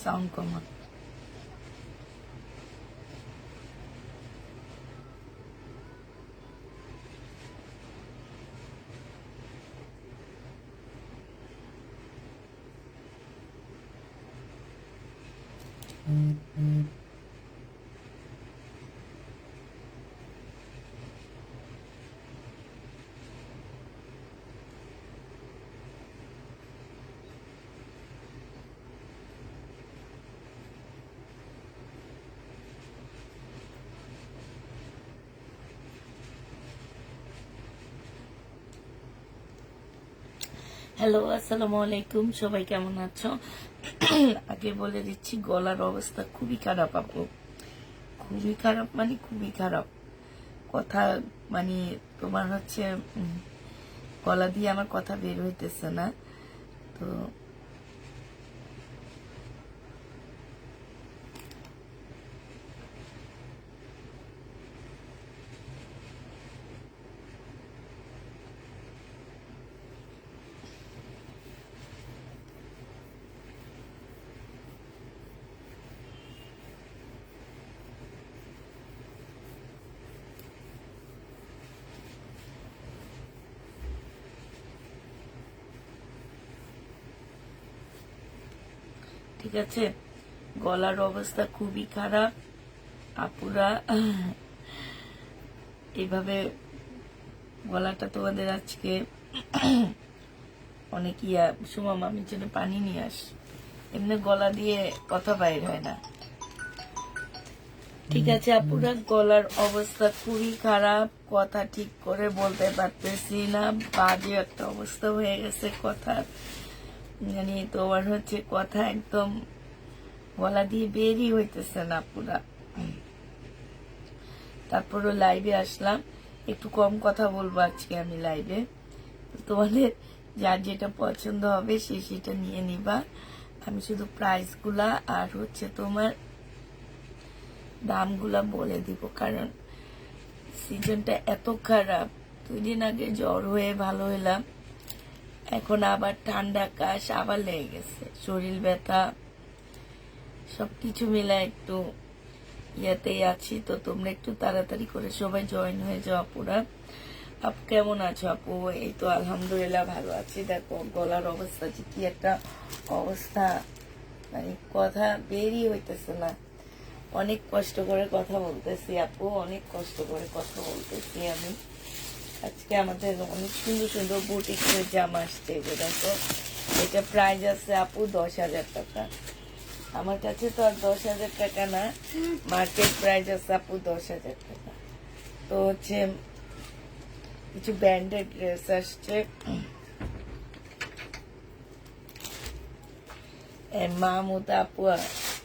Sound কমা। Hello, আসসালামু আলাইকুম। সবাই কেমন আছো? আগে বলে দিচ্ছি, গলার অবস্থা খুবই খারাপ আপু, খুবই খারাপ, মানে খুবই খারাপ। কথা মানে তোমার হচ্ছে গলা দিয়ে আমার কথা বের হইতেছে না। তো ঠিক আছে, গলার অবস্থা খুবই খারাপ আপুরা। এইভাবে গলাটা তোমাদের আজকে অনেক সুমাম, আমি জন্য পানি নিয়ে আস। এমনি গলা দিয়ে কথা বাইর হয় না। ঠিক আছে আপুরা, গলার অবস্থা খুবই খারাপ, কথা ঠিক করে বলতে পারতেছি না, বাজে একটা অবস্থা হয়ে গেছে কথার। মানে তোমার হচ্ছে কথা একদম গলা দিয়ে বেরই হইতেছে না পুরা। তারপরও লাইভে আসলাম, একটু কম কথা বলবো আজকে আমি লাইভে। তোমাদের যার যেটা পছন্দ হবে সেটা নিয়ে নিবা। আমি শুধু প্রাইস গুলা আর হচ্ছে তোমার দামগুলা বলে দিব, কারণ সিজনটা এত খারাপ। 2 দিন আগে জ্বর হয়ে ভালো হলাম, এখন আবার ঠান্ডা কাশ আবার লেগে গেছে, শরীর ব্যথা, সবকিছু মিলে একটু ইয়াতেই আছি। তো তোমরা একটু তাড়াতাড়ি করে সবাই জয়েন হয়ে যাও আপুরা। আপু কেমন আছো আপু? এই তো আলহামদুলিল্লাহ ভালো আছি। দেখো গলার অবস্থা যে কি একটা অবস্থা, মানে কথা বেরই হইতেছে না। অনেক কষ্ট করে কথা বলতেছি আপু, অনেক কষ্ট করে কথা বলতেছি আমি। আজকে আমাদের অনেক সুন্দর সুন্দর বুটিকের জামা আসছে, যে দেখো এটা প্রাইস আছে আপু 10,000 টাকা। আমার কাছে তো আর 10,000 টাকা না, মার্কেট প্রাইস আছে আপু 10,000 টাকা। তো হচ্ছে কিছু ব্র্যান্ডেড ড্রেস আসছে। মাহমুদ আপু,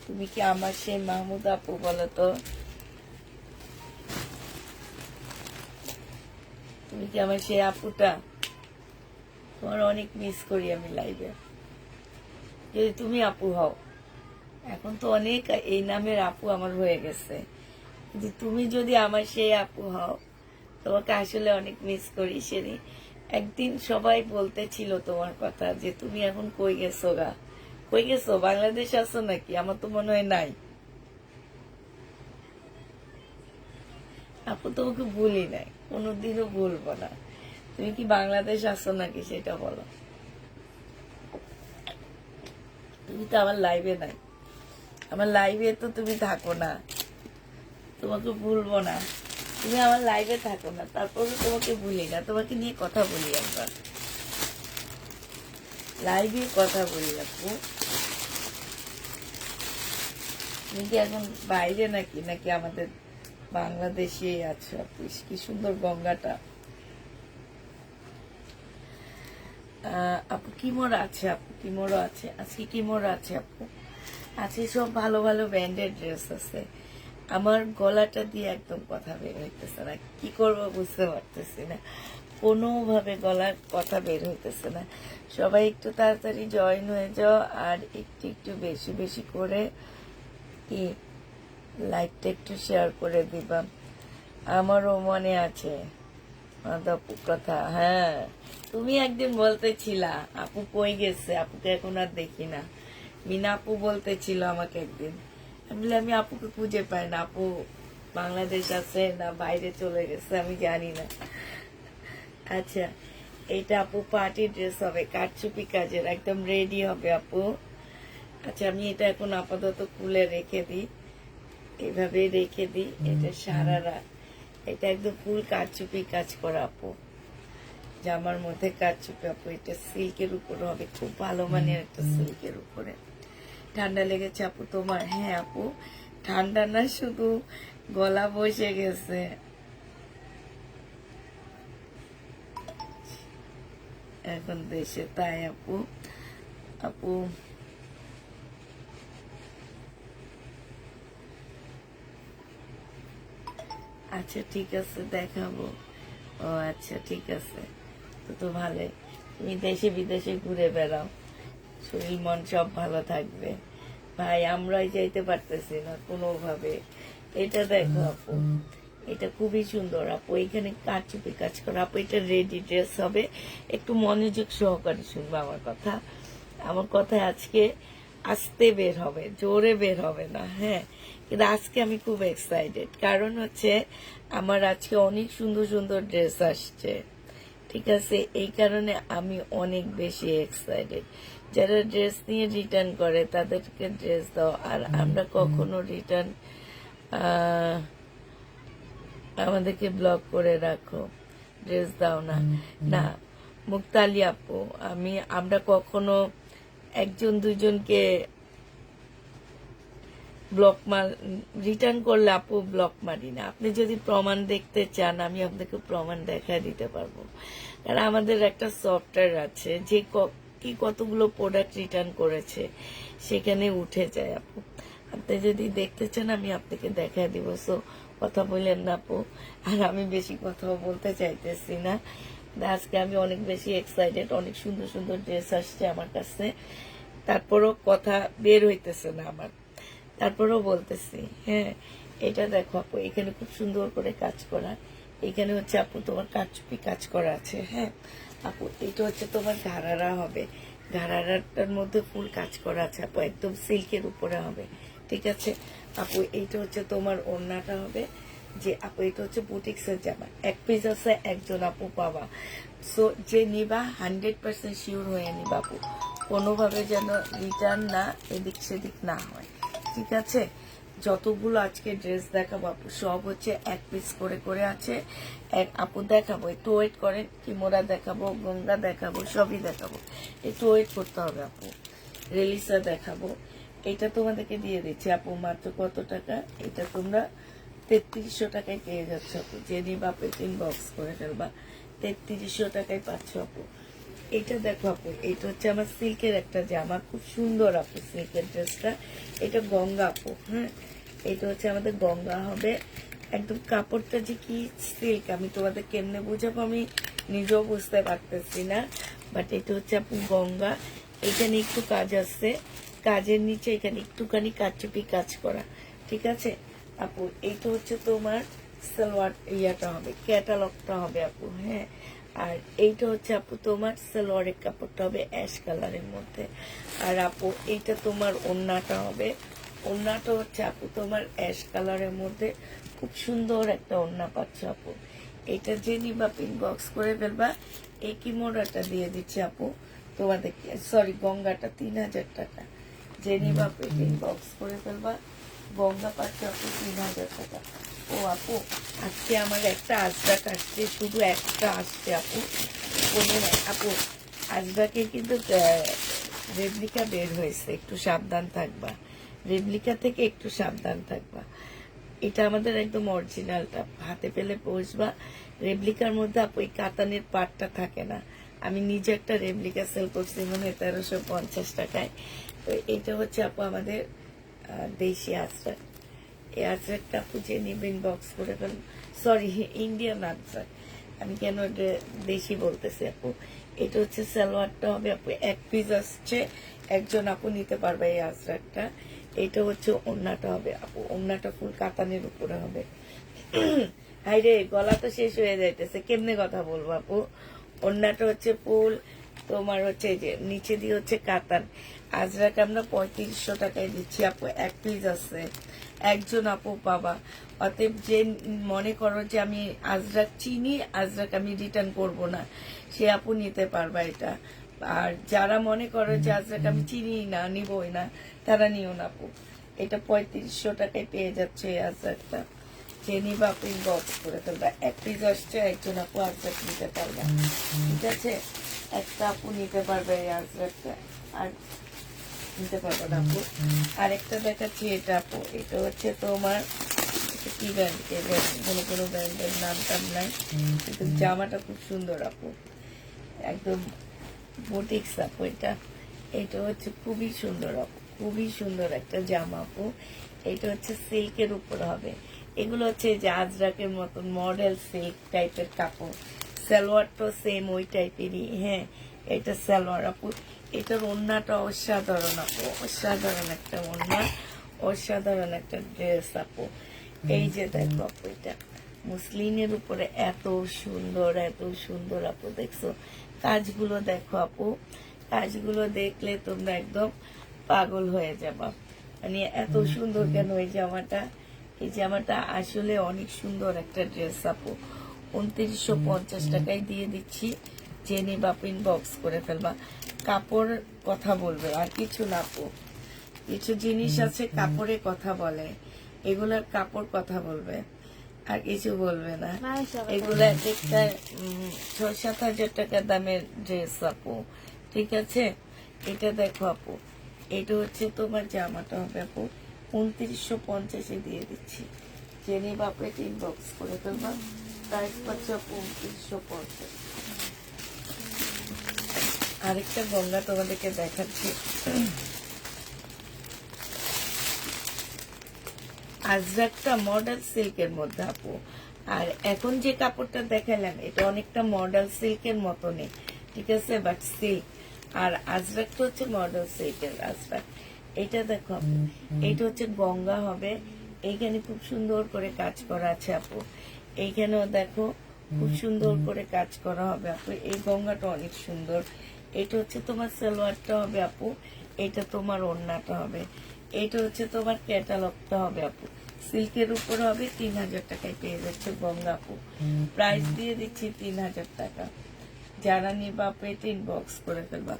তুমি কি আমার সেই মাহমুদ আপু বলো তো? তুমি কি আমার সেই আপুটা? তোমার অনেক মিস করি আমি লাইভে। যদি তুমি আপু হও, এখন তো অনেক এই নামের আপু আমার হয়ে গেছে, যদি তুমি যদি আমার সেই আপু হও, তোমাকে আসলে অনেক মিস করি। সেদিন একদিন সবাই বলতেছিল তোমার কথা, যে তুমি এখন কই গেছো গা, কই গেছো, বাংলাদেশ আছো নাকি? আমার তো মনে হয় নাই। আপু তোমাকে ভুলি নাই, কোনোদিনও ভুলবো না। তুমি কি বাংলাদেশ আছো নাকি সেটা বলো। তুমি তো আমার লাইভে নাই, আমার লাইভে তো তুমি থাকো না, তোমাকে ভুলবো না। তুমি আমার লাইভে থাকো না, তারপরে তোমাকে ভুলি না, তোমাকে নিয়ে কথা বলি, একবার লাইভে কথা বলি আপু। তুমি কি এখন বাইরে নাকি নাকি আমাদের বাংলাদেশেই আছো আপু? কি সুন্দর গঙ্গাটা। আপু কি মোড় আছে, আপু কি মোড় আছে আজকে, কি মোড় আছে আপু? আজকে সব ভালো ভালো ব্র্যান্ডেড ড্রেস আছে। আমার গলাটা দিয়ে একদম কথা বের হইতেছে না, কি করব বুঝতে পারতেছি না, কোনোভাবে গলার কথা বের হইতেছে না। সবাই একটু তাড়াতাড়ি জয়েন হয়ে যাও, আর একটু একটু বেশি বেশি করে কি লাইকটা একটু শেয়ার করে দিবা। আমারও মনে আছে আপু কথা, হ্যাঁ তুমি একদিন বলতেছিলা আপু কই গেছে, আপুকে এখন আর দেখি না। মিনা আপু বলতেছিল আমাকে একদিন, আমি বলি আমি আপুকে খুঁজে পাই না, আপু বাংলাদেশ আছে না বাইরে চলে গেছে আমি জানি না। আচ্ছা, এটা আপু পার্টি ড্রেস হবে, কারচুপি কাজের, একদম রেডি হবে আপু। আচ্ছা, আমি এটা এখন আপাতত খুলে রেখে দিই, এইভাবে রেখে দিই। এটা সারারা, এটা একদম ফুল কারচুপি কাজ করা আপু, জামার মধ্যে কারচুপি আপু। এটা সিল্কের উপরে হবে, খুব ভালো মানের একটা সিল্কের উপরে। ঠান্ডা লেগেছে আপু তোমার? হ্যাঁ আপু, ঠান্ডা না, শুধু গলা বসে গেছে। এখন দেশে তাই আপু। আপু আচ্ছা ঠিক আছে, দেখাবো। ও আচ্ছা ঠিক আছে, তো ভালোই। তুমি দেশে বিদেশে ঘুরে বেড়াও, শরীর মন সব ভালো থাকবে। ভাই আমরাই যাইতে পারতেছি না কোনোভাবে। এটা দেখো আপু, এটা খুবই সুন্দর আপু, এখানে কারচুপি কাজ করা আপু। এটা রেডি ড্রেস হবে, একটু মনোযোগ সহকারে শুনবো আমার কথা। আমার কথা আজকে আস্তে বের হবে, জোরে বের হবে না, হ্যাঁ। কিন্তু আজকে আমি খুব এক্সাইটেড, কারণ হচ্ছে আমার আজকে অনেক সুন্দর সুন্দর ড্রেস আসছে, ঠিক আছে? এই কারণে আমি অনেক বেশি এক্সাইটেড। যারা ড্রেস নিয়ে রিটার্ন করে তাদেরকে ড্রেস দাও, আর আমরা কখনো রিটার্ন আমাদেরকে ব্লক করে রাখো, ড্রেস দাও না। না মুক্তালি আপু, আমরা কখনো একজন দুইজনকে ব্লক রিটার্ন করলে আপু ব্লক মারি না। আপনি যদি প্রমাণ দেখতে চান আমি আপনাকে প্রমাণ দেখা দিতে পারবো, কারণ আমাদের একটা সফটওয়্যার আছে যে কি কতগুলো প্রোডাক্ট রিটার্ন করেছে সেখানে উঠে যায় আপু। আপনি যদি দেখতে চান আমি আপনাকে দেখা দিব। সো কথা বললেন না আপু, আর আমি বেশি কথাও বলতে চাইতেছি না। আজকে আমি অনেক বেশি এক্সাইটেড, অনেক সুন্দর সুন্দর ড্রেস আসছে আমার কাছে, তারপরও কথা বের হইতেছে না আমার, তারপরেও বলতেছি। হ্যাঁ, এটা দেখো আপু, এখানে খুব সুন্দর করে কাজ করা, এখানে হচ্ছে আপু তোমার কারচুপি কাজ করা আছে। হ্যাঁ আপু, এটা হচ্ছে তোমার ঘাড়ারা হবে, ঘাড়ারাটার মধ্যে ফুল কাজ করা আছে আপু, একদম সিল্কের উপরে হবে, ঠিক আছে আপু? এইটা হচ্ছে তোমার ওড়নাটা হবে, যে আপু এটা হচ্ছে বুটিক্সের জামা, এক পিস আছে একজন আপু পাবা। সো যে নিবা 100% শিওর হয়ে নিবা আপু, কোনোভাবে যেন রিটার্ন না এদিক সেদিক না হয়, ঠিক আছে? যতগুলো আজকে ড্রেস দেখাবো আপু সব হচ্ছে এক পিস করে করে আছে। এক আপু দেখাবো, একটু ওয়েট করেন, কিমোরা দেখাবো, গঙ্গা দেখাবো, সবই দেখাবো, একটু ওয়েট করতে হবে আপু। রেলিসা দেখাবো, এটা তোমাদেরকে দিয়ে দিচ্ছি আপু মাত্র কত টাকা, এটা তোমরা 3300 টাকায় পেয়ে যাচ্ছ আপু, যে নিবা পেটিং বক্স করে ফেলবা, 3300 টাকায় পাচ্ছ আপু। এটা দেখো আপু, এটা হচ্ছে আমার সিল্কের একটা জামা, খুব সুন্দর আপু সিল্কের ড্রেসটা। এটা গঙ্গা আপু, হ্যাঁ এটা হচ্ছে আমাদের গঙ্গা হবে, একদম কাপড়টা যে কি সিল্ক আমি তোমাদের কেমনে বুঝাবো আমি নিজেও বুঝতে পারতেছি না, বাট এটা হচ্ছে আপু গঙ্গা। এখানে একটু কাজ আছে, কাজের নিচে এখানে একটুখানি কারচুপি কাজ করা, ঠিক আছে আপু? এইটা হচ্ছে তোমার সালোয়ার ইয়াটা হবে, ক্যাটালগটা হবে আপু, হ্যাঁ। আর এইটা হচ্ছে আপু তোমার সালোয়ারের কাপড়টা হবে অ্যাশ কালারের মধ্যে। আর আপু এইটা তোমার ওড়নাটা হবে, ওড়নাটা হচ্ছে আপু তোমার অ্যাশ কালারের মধ্যে, খুব সুন্দর একটা ওড়না পাচ্ছ আপু। এটা যে নিবা পিন বক্স করে ফেলবা। এই কি মোড়াটা দিয়ে দিচ্ছি আপু তোমাদেরকে, সরি গঙ্গাটা 3000 টাকা, যে নিবা পিন বক্স করে ফেলবা, গঙ্গা পাচ্ছ আপু 3000 টাকা। ও আপু, আজকে আমার একটা আজরাক আসছে, শুধু একটা আসছে আপু, আপু আজরাকে কিন্তু রেপ্লিকা বের হয়েছে, একটু সাবধান থাকবা, রেপ্লিকা থেকে একটু সাবধান থাকবা। এটা আমাদের একদম অরিজিনালটা, হাতে পেলে বসবা। রেপ্লিকার মধ্যে আপু এই কাতানের পাটটা থাকে না। আমি নিজে একটা রেপ্লিকা সেল করছি মানে 1350 টাকায়। তো এটা হচ্ছে আপু আমাদের দেশি আজরাক। এই আজরাকটা আপু যে নেবেন বক্স করে ফেলুন, সরি ইন্ডিয়ান আজরাক, আমি কেন এটা দেশি বলতেছি আপু। এটা হচ্ছে সালোয়ারটা হবে আপু 1 পিস আসছে, একজন আপু নিতে পারবে এই আজরাকটা। এটা হচ্ছে ওড়নাটা হবে আপু, ওড়নাটা ফুল কাতানের উপরে হবে। হাইরে গলা তো শেষ হয়ে যাইতেছে, কেমনে কথা বলবো আপু। ওড়নাটা হচ্ছে ফুল তোমার হচ্ছে যে নিচে দিয়ে হচ্ছে কাতান। আজরাক আমরা 3500 টাকায় দিচ্ছি আপু, 1 পিস আছে, একজন আপু পাবা। অতএব যে মনে করো যে আমি আজরাক চিনি, আজরাক আমি রিটার্ন করব না, সে আপু নিতে পারবা এটা। আর যারা মনে করো যে আজরাক আমি চিনি না, নিবই না, তারা নিও না আপু। এটা 3500 টাকায় পেয়ে যাচ্ছে এই আজরাকটা। যে নিবা আপু বক্স করে ফেলবা, 1 পিস আসছে, একজন আপু আজরাক নিতে পারবে। ঠিক আছে, একটা আপু নিতে পারবে এই আজরাকটা, আর নিতে পারবো না আপু। আরেকটা দেখাচ্ছি, এটা আপু এটা হচ্ছে তোমার কি ব্র্যান্ড, কোনো ব্র্যান্ডের নাম টাম নাই, কিন্তু জামাটা খুব সুন্দর আপু, একদম বুটিক্স আপু। এটা এটা হচ্ছে খুবই সুন্দর আপু, খুবই সুন্দর একটা জামা আপু। এটা হচ্ছে সিল্কের উপর হবে। এগুলো হচ্ছে যে আজরাকের মতন মডেল সিল্ক টাইপের কাপড়। সালোয়ারটাও সেম ওই টাইপেরই। হ্যাঁ, এটা সালোয়ার আপু। এটার ওড়নাটা অসাধারণ আপু, অসাধারণ একটা ওড়না, অসাধারণ একটা ড্রেস আপু। এই যে দেখো আপু, এটা মুসলিনের উপরে এত সুন্দর, এত সুন্দর আপু। দেখছো কাজগুলো, দেখো আপু, কাজগুলো দেখলে তোমরা একদম পাগল হয়ে যাবা। মানে এত সুন্দর কেন এই জামাটা। এই জামাটা আসলে অনেক সুন্দর একটা ড্রেস আপু। 2950 টাকায় দিয়ে দিচ্ছি, জেনে বাপিন বক্স করে ফেলবা। কাপড় কথা বলবে, আর কিছু না আপু। কিছু জিনিস আছে কাপড়ে কথা বলে, এগুলার কাপড় কথা বলবে, আর কিছু বলবে না। এগুলা একটা 6-7 হাজার টাকা দামের ড্রেস আপু। ঠিক আছে, এটা দেখো আপু, এটা হচ্ছে তোমার জামাটা হবে আপু 2950-এ দিয়ে দিচ্ছি। জেনে বাপরে ইনবক্স করে ফেলবা, প্রাইস পাচ্ছে আপু 2950। আরেকটা গঙ্গা তোমাদেরকে দেখাচ্ছি, আজরাকটা মডেল সিল্কের মধ্যে আপু। আর এখন যে কাপড়টা দেখালাম এটা অনেকটা মডেল সিল্কের মতনই, ঠিক আছে, বাট সিল্ক। আর আজরাকটা হচ্ছে মডেল সিল্কের আজরাক। এটা দেখো আপু, এটা হচ্ছে গঙ্গা হবে, এইখানে খুব সুন্দর করে কাজ করা আছে আপু। এইখানেও দেখো খুব সুন্দর করে কাজ করা হবে আপু। এই গঙ্গাটা অনেক সুন্দর। এটা হচ্ছে তোমার সালোয়ারটা হবে আপু, এটা তোমার ওড়নাটা হবে, এটা হচ্ছে তোমার ক্যাটালগটা হবে আপু। সিল্কের উপর হবে, 3000 টাকায় পেয়ে যাচ্ছে গঙ্গা আপু। প্রাইস দিয়ে দিচ্ছি 3000 টাকা। যারা নিবা আপু এটা ইনবক্স করে ফেলবা।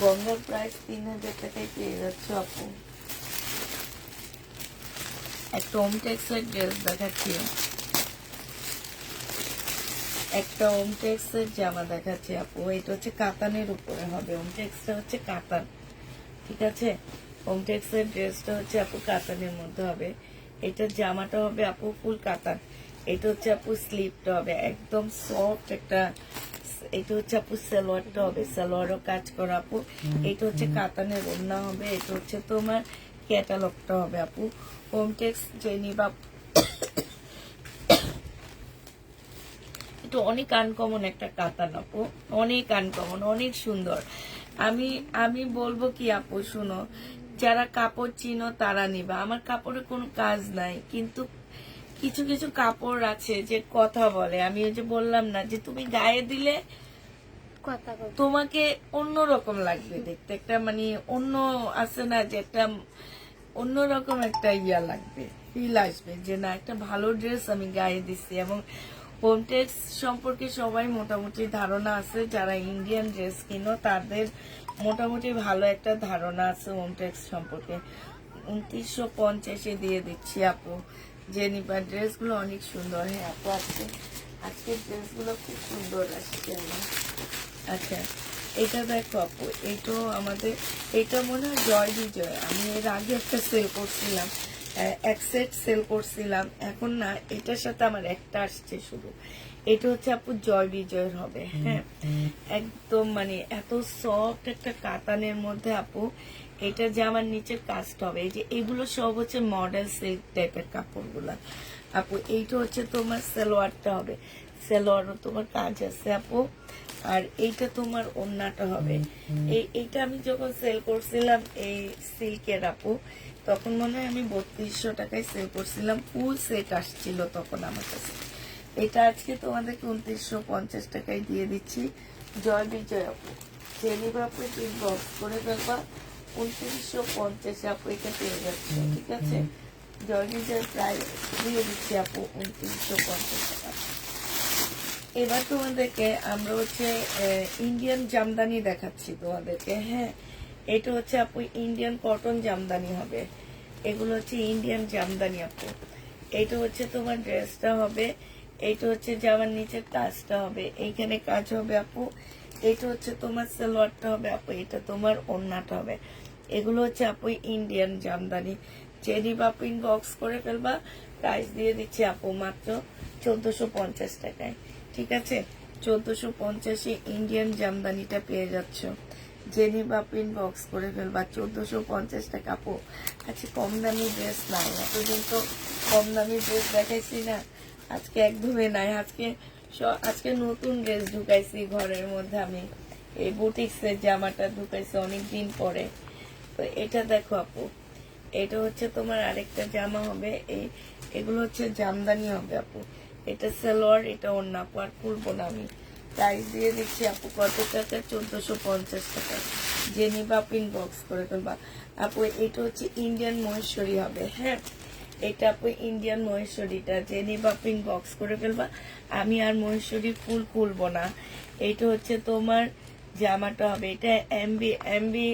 গঙ্গার প্রাইস 3000 টাকায় পেয়ে যাচ্ছে আপু। একটা ওমটেক্সের ড্রেস দেখাচ্ছি, একটা ওমটেক্সের জামা দেখাচ্ছি আপু। এটা হচ্ছে কাতানের উপরে হবে, ওমটেক্সটা হচ্ছে কাতান। ঠিক আছে, হোমটেক্সের ড্রেসটা হচ্ছে আপু কাতানের মধ্যে হবে। এটা জামাটা হবে আপু ফুল কাতান। এটা হচ্ছে আপু স্লিপটা হবে একদম সফট একটা। এটা হচ্ছে আপু সালোয়ারটা হবে, সালোয়ারও কাজ করা আপু। এটা হচ্ছে কাতানের ওড়না হবে, এটা হচ্ছে তোমার ক্যাটালগটা হবে আপু। হোমটেক্স যে নিবা, এটা অনেক আনকমন একটা কাতান আপু, অনেক আনকমন, অনেক সুন্দর। আমি আমি বলবো কি আপু, শুনো, যারা কাপড় চিনো তারা নিবা। আমার কাপড়ে কোনো কাজ নাই, কিন্তু কিছু কিছু কাপড় আছে যে কথা বলে। আমি ওই যে বললাম না যে তুমি গায়ে দিলে তোমাকে অন্যরকম লাগবে দেখতে, একটা মানে অন্য আছে না যে একটা অন্যরকম একটা ইয়া লাগবে, ফিল আসবে যে না একটা ভালো ড্রেস আমি গায়ে দিচ্ছি। এবং হোমটেক্স সম্পর্কে সবাই মোটামুটি ধারণা আছে, যারা ইন্ডিয়ান ড্রেস কিনো তাদের মোটামুটি ভালো একটা ধারণা আছে হোমটেক্স সম্পর্কে। 2950-এ দিয়ে দিচ্ছি আপু, যে নিবা। ড্রেসগুলো অনেক সুন্দর। হ্যাঁ আপু, আজকে ড্রেসগুলো খুব সুন্দর আসছে আমার। আচ্ছা, এটা দেখো আপু, এটাও আমাদের, এটা মনে হয় জয় বিজয়। আমি এর আগে একটা সেল করছিলাম, এক সেট সেল করছিলাম, এখন না এটার সাথে আমার একটা আসছে শুধু। এটা হচ্ছে আপু জয় বিজয়ের হবে। হ্যাঁ, একদম মানে এত সফট একটা কাতানের মধ্যে আপু, এটা যে আমার নিচের কাজটা হবে, এই যে এগুলো সব হচ্ছে মডেল সিল্ক টাইপের কাপড়গুলা আপু। এইটা হচ্ছে তোমার সালোয়ারটা হবে, সালোয়ারও তোমার কাজ আছে আপু। আর এইটা তোমার ওড়নাটা হবে। এইটা আমি যখন সেল করছিলাম এই সিল্কের আপু, তখন মনে হয় আমি 3200 টাকায় সেল করছিলাম, ফুল সেট আসছিল তখন আমার কাছে। এটা আজকে তোমাদেরকে 2950 টাকায় দিয়ে দিচ্ছি। জয় বিজয় আপু, জেনিবা আপু বক্স করে ফেলবা, 2950 আপু এটা পেয়ে যাচ্ছে। ঠিক আছে, জয় বিজয় প্রাইস দিয়ে দিচ্ছি আপু 2950 টাকা। এবার তোমাদেরকে আমরা হচ্ছে ইন্ডিয়ান জামদানি দেখাচ্ছি তোমাদেরকে। হ্যাঁ, এটা হচ্ছে আপু ইন্ডিয়ান কটন জামদানি হবে। এগুলো হচ্ছে ইন্ডিয়ান জামদানি আপু। এটা হচ্ছে তোমার ড্রেসটা হবে, এইটা হচ্ছে জামার নিচের কাজটা হবে, এইখানে কাজ হবে আপু। এটা হচ্ছে তোমার সালোয়ারটা হবে আপু, এটা তোমার ওড়নাটা হবে। এগুলো হচ্ছে আপু ইন্ডিয়ান জামদানি। চেরি বাপু ইনবক্স করে ফেলবা, প্রাইস দিয়ে দিচ্ছি আপু মাত্র 1450 টাকায়। ঠিক আছে, 1450 ইন্ডিয়ান জামদানিটা পেয়ে যাচ্ছ। জেনি বাপু ইনবক্স করে ফেলবা, 1450 টাকা আপু। আচ্ছা, কম দামি ড্রেস নাই, এতদিন তো কম দামি ড্রেস দেখাইছি না, আজকে একদমই নাই। আজকে নতুন ড্রেস ঢুকাইছি ঘরের মধ্যে, আমি এই বুটিক্সের জামাটা ঢুকাইছি অনেকদিন পরে। তো এটা দেখো আপু, এটা হচ্ছে তোমার আরেকটা জামা হবে। এগুলো হচ্ছে জামদানি হবে আপু। এটা সালোয়ার, এটা ওড়না আপু। আর খুলবো না আমি, প্রাইস দিয়ে দিচ্ছি আপু কত টাকা, 1450 টাকা। জেনি বাপু ইনবক্স করে ফেলবা আপু। এটা হচ্ছে ইন্ডিয়ান মহেশ্বরী হবে। হ্যাঁ, এটা আপু ইন্ডিয়ান মহেশ্বরীটা, জেনি বাপু ইনবক্স করে ফেলবা। আমি আর মহেশ্বরী ফুল খুলবো না। এটা হচ্ছে তোমার জামাটা হবে, এটা এমবি এমবি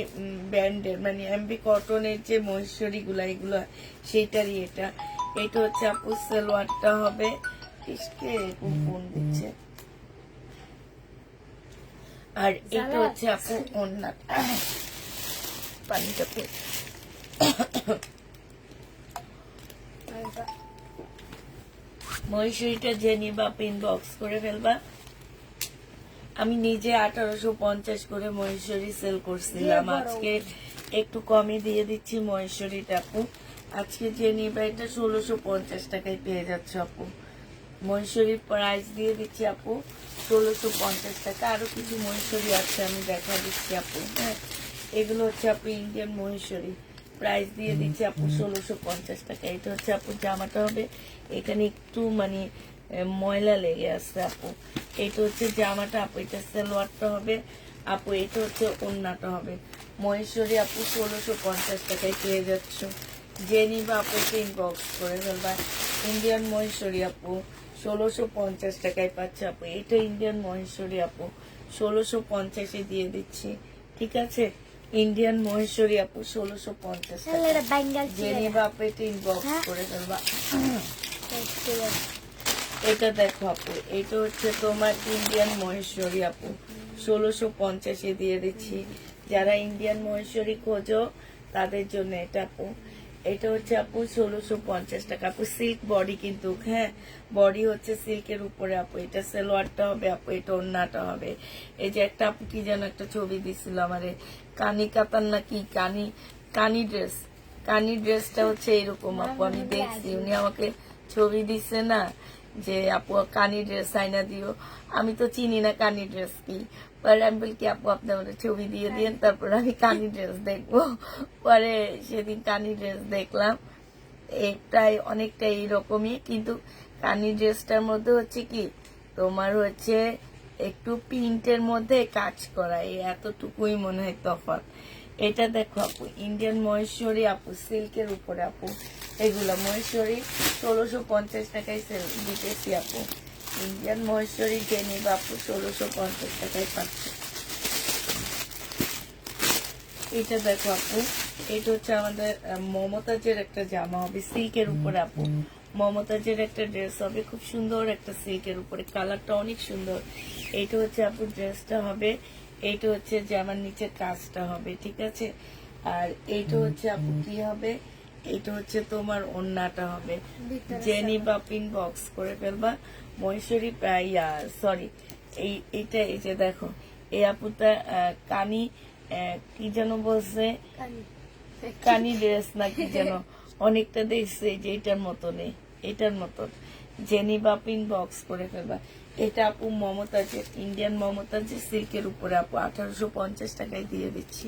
ব্র্যান্ডের, মানে এমবি কটনের যে মহেশ্বরী গুলা এগুলো সেইটারই এটা। এটা হচ্ছে আপু সালোয়ারটা হবে। ইসকে ফোন দিচ্ছে। আর এটা হচ্ছে আপু ওড়নাটা, পানিটা পড়ে। মহেশ্বরীটা জেনি বাপু ইনবক্স করে ফেলবা। আমি নিজে 1850 করে মহেশ্বরী সেল করছিলাম, আজকে একটু কমে দিয়ে দিচ্ছি মহেশ্বরীটা আপু। আজকে যে নিবা এটা 1650 টাকায় পেয়ে যাচ্ছে আপু। মহেশ্বরীর প্রাইস দিয়ে দিচ্ছি আপু 1650 টাকা। আরো কিছু মহেশ্বরী আছে, আমি দেখা দিচ্ছি আপু। হ্যাঁ, এগুলো হচ্ছে আপু ইন্ডিয়ান মহেশ্বরী, প্রাইস দিয়ে দিচ্ছি আপু 1650 টাকা। এটা হচ্ছে আপু জামাটা হবে, এখানে একটু মানে ময়লা লেগে আছে আপু। এটা হচ্ছে জামাটা আপু, এটা সালোয়ারটা হবে আপু। এটা হচ্ছে ওড়নাটা হবে। মহেশ্বরী আপু 1650 টাকায় পেয়ে যাচ্ছ। যে নিবা আপু ইনবক্স করে ফেলবা। ইন্ডিয়ান মহেশ্বরী আপু 1650 টাকায় পাচ্ছে আপু। এটা ইন্ডিয়ান মহেশ্বরী আপু 1650 দিয়ে দিচ্ছি। ঠিক আছে, ইন্ডিয়ান মহেশ্বরী আপু 1650 টাকা। যে নিবা আপু এটা ইনবক্স করে ফেলবা। এটা দেখো আপু, এটা হচ্ছে তোমার ইন্ডিয়ান মহেশ্বরী আপু 1650 দিয়ে দিচ্ছি। যারা ইন্ডিয়ান মহেশ্বরী খোঁজো তাদের জন্য এটা আপু। এটা হচ্ছে আপু 1650 টাকা আপু। সিল্ক বডি কিন্তু, হ্যাঁ, বডি হচ্ছে সিল্কের উপরে আপু। এটা সালোয়ারটা হবে আপু, এটা ওড়নাটা হবে। এই যে একটা আপু কি যেন একটা ছবি দিছিল আমারে, কানি কাতান নাকি কানি কানি ড্রেস, কানি ড্রেসটা হচ্ছে এরকম আপু। আমি দেখছি উনি আমাকে ছবি দিচ্ছে না, যে আপু কানি ড্রেস আইনা দিও। আমি তো চিনি না কানি ড্রেস কি, পরে আমি বলি কি আপু আপনি আমাদের ছবি দিয়ে দিন, তারপর আমি কানি ড্রেস দেখবো। পরে সেদিন কানি ড্রেস দেখলাম, প্রায় অনেকটা এইরকমই, কিন্তু কানি ড্রেসটার মধ্যে হচ্ছে কি তোমার হচ্ছে একটু প্রিন্টের মধ্যে কাজ করা, এই এতটুকুই মনে হয় তফাৎ। এটা দেখো আপু ইন্ডিয়ান মহেশ্বরী আপু, সিল্কের উপরে আপু। এগুলা মহেশ্বরী 1650 টাকায় সেল দিতেছি আপু। ইন্ডিয়ান মহেশ্বরী যে নিবা আপু 1650 টাকায় পাচ্ছে। এটা দেখো আপু, এটা হচ্ছে আমাদের মমতাজের একটা জামা হবে সিল্কের উপরে আপু। মমতাজের একটা ড্রেস হবে, খুব সুন্দর একটা সিল্কের উপরে, কালারটা অনেক সুন্দর। এটা হচ্ছে আপু ড্রেসটা হবে, এইটা হচ্ছে জামার নিচে কাজটা হবে, ঠিক আছে। আর এইটা হচ্ছে আপু কি হবে, এইটা হচ্ছে তোমার ওড়নাটা হবে। জেনি বাপিন বক্স করে ফেলবা, মহেশ্বরী ইয়া সরি, এইটা এই যে দেখো এই আপুটা কানি কি যেন বলছে, কানি ড্রেস না কি যেন অনেকটা দেখছে যে এটার মতনই, এটার মতন জেনি বাপিন বক্স করে ফেলবা। এটা আপু মমতাজের, ইন্ডিয়ান মমতাজের সিল্কের উপরে আপু 1850 টাকায় দিয়ে দিচ্ছি।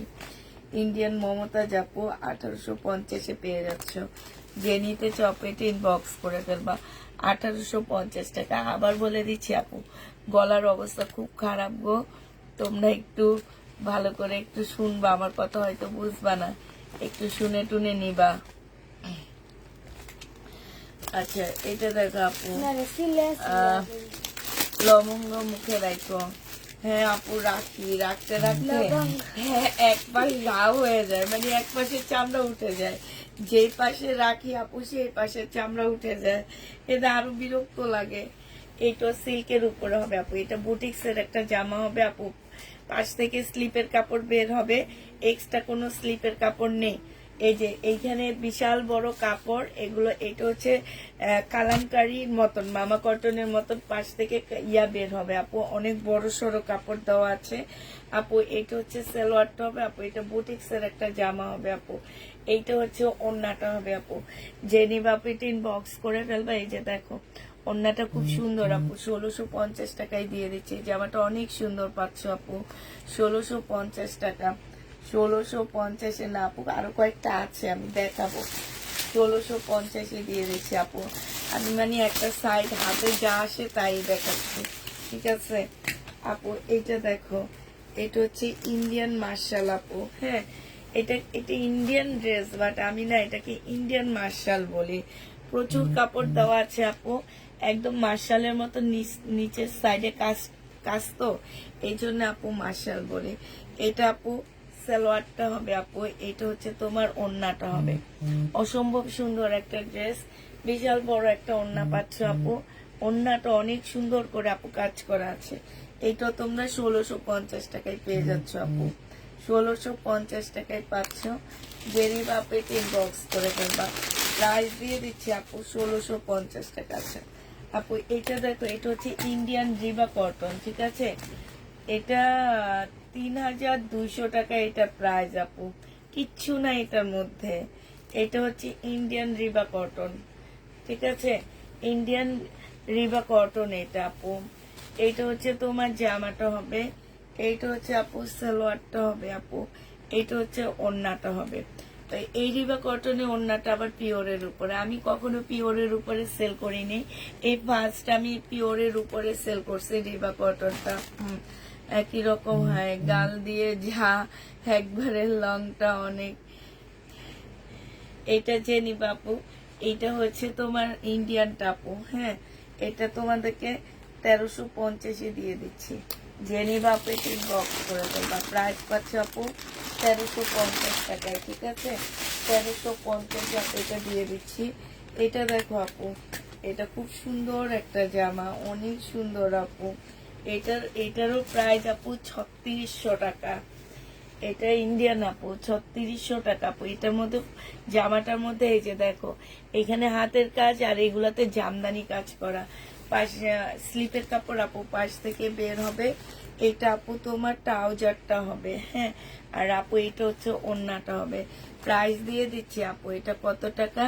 ইন্ডিয়ান মমতাজ আপু 1850-এ পেয়ে যাচ্ছ। জেনিতে চপেটে ইনবক্স করে ফেলবা, 1850 টাকা। আবার বলে দিচ্ছি আপু, গলার অবস্থা খুব খারাপ গো, তোমরা একটু ভালো করে একটু শুনবা, আমার কথা হয়তো বুঝবা না, একটু শুনে টুনে নিবা। আচ্ছা এটা দেখো আপু, লবঙ্গ মুখে রাখো। হ্যাঁ আপু রাখি, রাখতে রাখতে হ্যাঁ এক পাশ ঘা হয়ে যায়, মানে এক পাশের চামড়া উঠে যায়, যেই পাশে রাখি আপু সেই পাশের চামড়া উঠে যায়, এটা আরো বিরক্ত লাগে। এইটা সিল্কের উপরে হবে আপু, এটা বুটিক্সের একটা জামা হবে আপু, পাশ থেকে স্লিপের কাপড় বের হবে, এক্সট্রা কোনো স্লিপের কাপড় নেই। এই যে এইখানে বিশাল বড় কাপড়, এগুলো এটা হচ্ছে কালামকারীর মতন, মামা কটনের মতন পাশ থেকে ইয়া বের হবে আপু, অনেক বড় সড়ো কাপড় দেওয়া আছে আপু। এটা হচ্ছে সালোয়ারটা হবে আপু, এটা বুটিক্সের একটা জামা হবে আপু। এইটা হচ্ছে ওড়নাটা হবে আপু। জেনি বাপিটিন বক্স করে ফেলবা। এই যে দেখো ওড়নাটা খুব সুন্দর আপু, 1650 টাকায় দিয়ে দিচ্ছি। জামাটা অনেক সুন্দর পাচ্ছ আপু, 1650 টাকা। 1650-এ না আপু, আরো কয়েকটা আছে আমি দেখাবো। 1650-এ দিয়ে দিচ্ছি আপু, আমি মানে একটা সাইড হাতে যা আসে তাই দেখাচ্ছি, ঠিক আছে আপু। এইটা দেখো, এটা হচ্ছে ইন্ডিয়ান মার্শাল আপু। হ্যাঁ এটা ইন্ডিয়ান ড্রেস, বাট আমি না এটাকে ইন্ডিয়ান মার্শাল বলি। প্রচুর কাপড় দেওয়া আছে আপু, একদম মার্শালের মতো নিচের সাইডে কাজ কাজ তো, এই জন্য আপু মার্শাল বলি। এটা আপু সালোয়ারটা হবে আপু, এটা হচ্ছে তোমার ওড়নাটা হবে। অসম্ভব সুন্দর একটা ড্রেস, বিশাল বড় একটা ওড়না পাচ্ছ আপু, ওড়নাটা অনেক সুন্দর করে আপু কাজ করা আছে। এটা তোমরা 1650 টাকায় পেয়ে যাচ্ছ আপু, 1650 টাকায় পাচ্ছ। জেনি বাপে ইনবক্স করে ফেলবা, প্রাইস দিয়ে দিচ্ছি আপু 1650 টাকা আছে আপু। এটা দেখো, এটা হচ্ছে ইন্ডিয়ান রিবা কটন, ঠিক আছে। এটা 3200 টাকা এটা প্রাইস আপু, কিচ্ছু না এটার মধ্যে। এটা হচ্ছে ইন্ডিয়ান রিবা কটন, ঠিক আছে, ইন্ডিয়ান রিবা কটন এটা আপু। এইটা হচ্ছে তোমার জামাটা হবে, এইটা হচ্ছে আপু সালোয়ারটা হবে আপু, এইটা হচ্ছে ওড়নাটা হবে। তো এই রিবা কটনের ওড়নাটা আবার পিওরের উপরে, আমি কখনো পিওরের উপরে সেল করিনি, এই ফার্স্ট আমি পিওরের উপরে সেল করছি রিবা কটনটা। একই রকম হয়, গাল দিয়ে যা একবারে লংটা অনেক। এটা জেনি বাপু, এইটা হচ্ছে তোমার ইন্ডিয়ান টাপু। হ্যাঁ এটা তোমাদেরকে 1350-এ দিয়ে দিচ্ছি। জেনি বাপু ঠিক বক্স করে দেবা, প্রাইস পাচ্ছে আপু 1350 টাকায়, ঠিক আছে, 1350 আপু এটা দিয়ে দিচ্ছি। এটা দেখো আপু, এটা খুব সুন্দর একটা জামা, অনেক সুন্দর আপু। এটারও প্রাইস আপু 3600 টাকা। এটা ইন্ডিয়ান আপু, 3600 টাকা আপু। এটার মধ্যে জামাটার মধ্যে এই যে দেখো এখানে হাতের কাজ, আর এগুলাতে জামদানি কাজ করা, পাশে স্লিপের কাপড় আপু পাশ থেকে বের হবে। এটা আপু তোমার ট্রাউজারটা হবে। হ্যাঁ আর আপু এটা হচ্ছে ওড়নাটা হবে। প্রাইস দিয়ে দিচ্ছি আপু, এটা কত টাকা,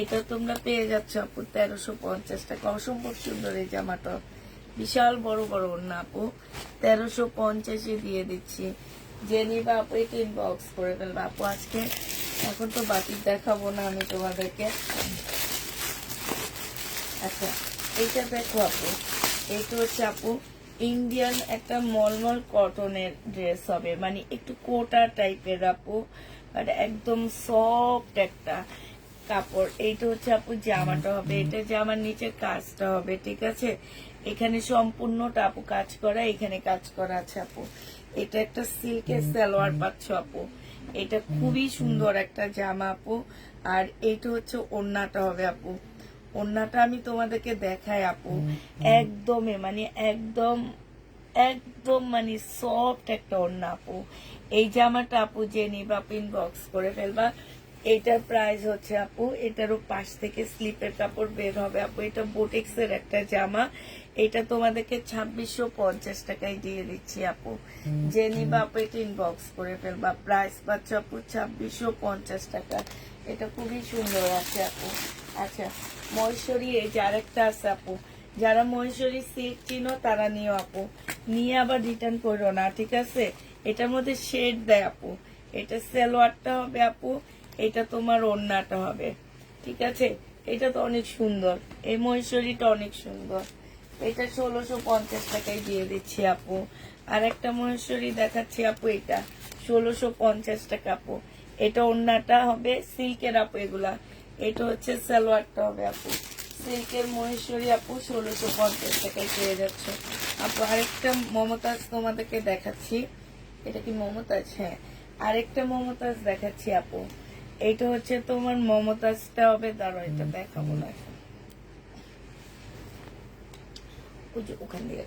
এটা তোমরা পেয়ে যাচ্ছ আপু 1350 টাকা। অসম্ভব সুন্দর এই জামাটা, বিশাল বড় বড় ওড়না আপু, 1350-এ দিয়ে দিচ্ছি। জেনি বা আপু এটা ইনবক্স করে ফেলবে আপু। আজকে এখন তো বাতিক দেখাবো না আমি তোমাদেরকে। আচ্ছা এইটা দেখো আপু, এইটা হচ্ছে আপু ইন্ডিয়ান একটা মলমল কটনের ড্রেস হবে, মানে একটু কোটা টাইপের আপু, আর একদম সফট একটা কাপড়। এইটা হচ্ছে আপু জামাটা হবে, এটা জামার নিচে কাজটা হবে, ঠিক আছে। এখানে সম্পূর্ণটা আপু কাজ করা, এখানে কাজ করা আছে আপু। এটা একটা সিল্কের সালোয়ার পাচ্ছ আপু, এটা খুবই সুন্দর একটা জামা আপু। আর এইটা হচ্ছে ওড়নাটা হবে আপু, ওড়নাটা আমি তোমাদেরকে দেখাই আপু, একদমই মানে একদম একদম মানে সফট একটা ওড়না আপু। এই জামাটা আপু যে নিবা ইনবক্স করে ফেলবা। এটার প্রাইস হচ্ছে আপু, এটারও পাশ থেকে স্লিপের কাপড় বের হবে আপু। এটা বুটিক্স এর একটা জামা। এটা তোমাদেরকে 2650 টাকায় দিয়ে দিচ্ছি আপু। যে নিবা আপু এটা ইনবক্স করে ফেলবা। প্রাইস পাচ্ছ আপু 2650 টাকা। এটা খুবই সুন্দর আছে আপু। আচ্ছা, মহেশ্বরী এই যে আরেকটা আছে আপু। যারা মহেশ্বরী সিল্ক চিনো তারা নিও আপু, নিয়ে আবার রিটার্ন করো না, ঠিক আছে? এটার মধ্যে শেড দেয় আপু। এটা সালোয়ারটা হবে আপু, এটা তোমার ওড়নাটা হবে, ঠিক আছে? এটা তো অনেক সুন্দর, এই মহেশ্বরীটা অনেক সুন্দর। এটা 1650 টাকায় দিয়ে দিচ্ছি আপু। আর একটা মহেশ্বরী দেখাচ্ছি আপু, এটা 1650 টাকা আপু। এটা ওড়নাটা হবে সিল্কের আপু এগুলা। এটা হচ্ছে সালোয়ারটা হবে আপু। সিল্কের মহেশ্বরী আপু 1650 টাকায় পেয়ে যাচ্ছে আপু। আরেকটা মমতাজ তোমাদেরকে দেখাচ্ছি। এটা কি মমতাজ? হ্যাঁ, আরেকটা মমতাজ দেখাচ্ছি আপু। এইটা হচ্ছে তোমার মমতাজটা হবে, দাঁড়াও এটা দেখাবো না এখন। ওই যে ওখান দিয়ে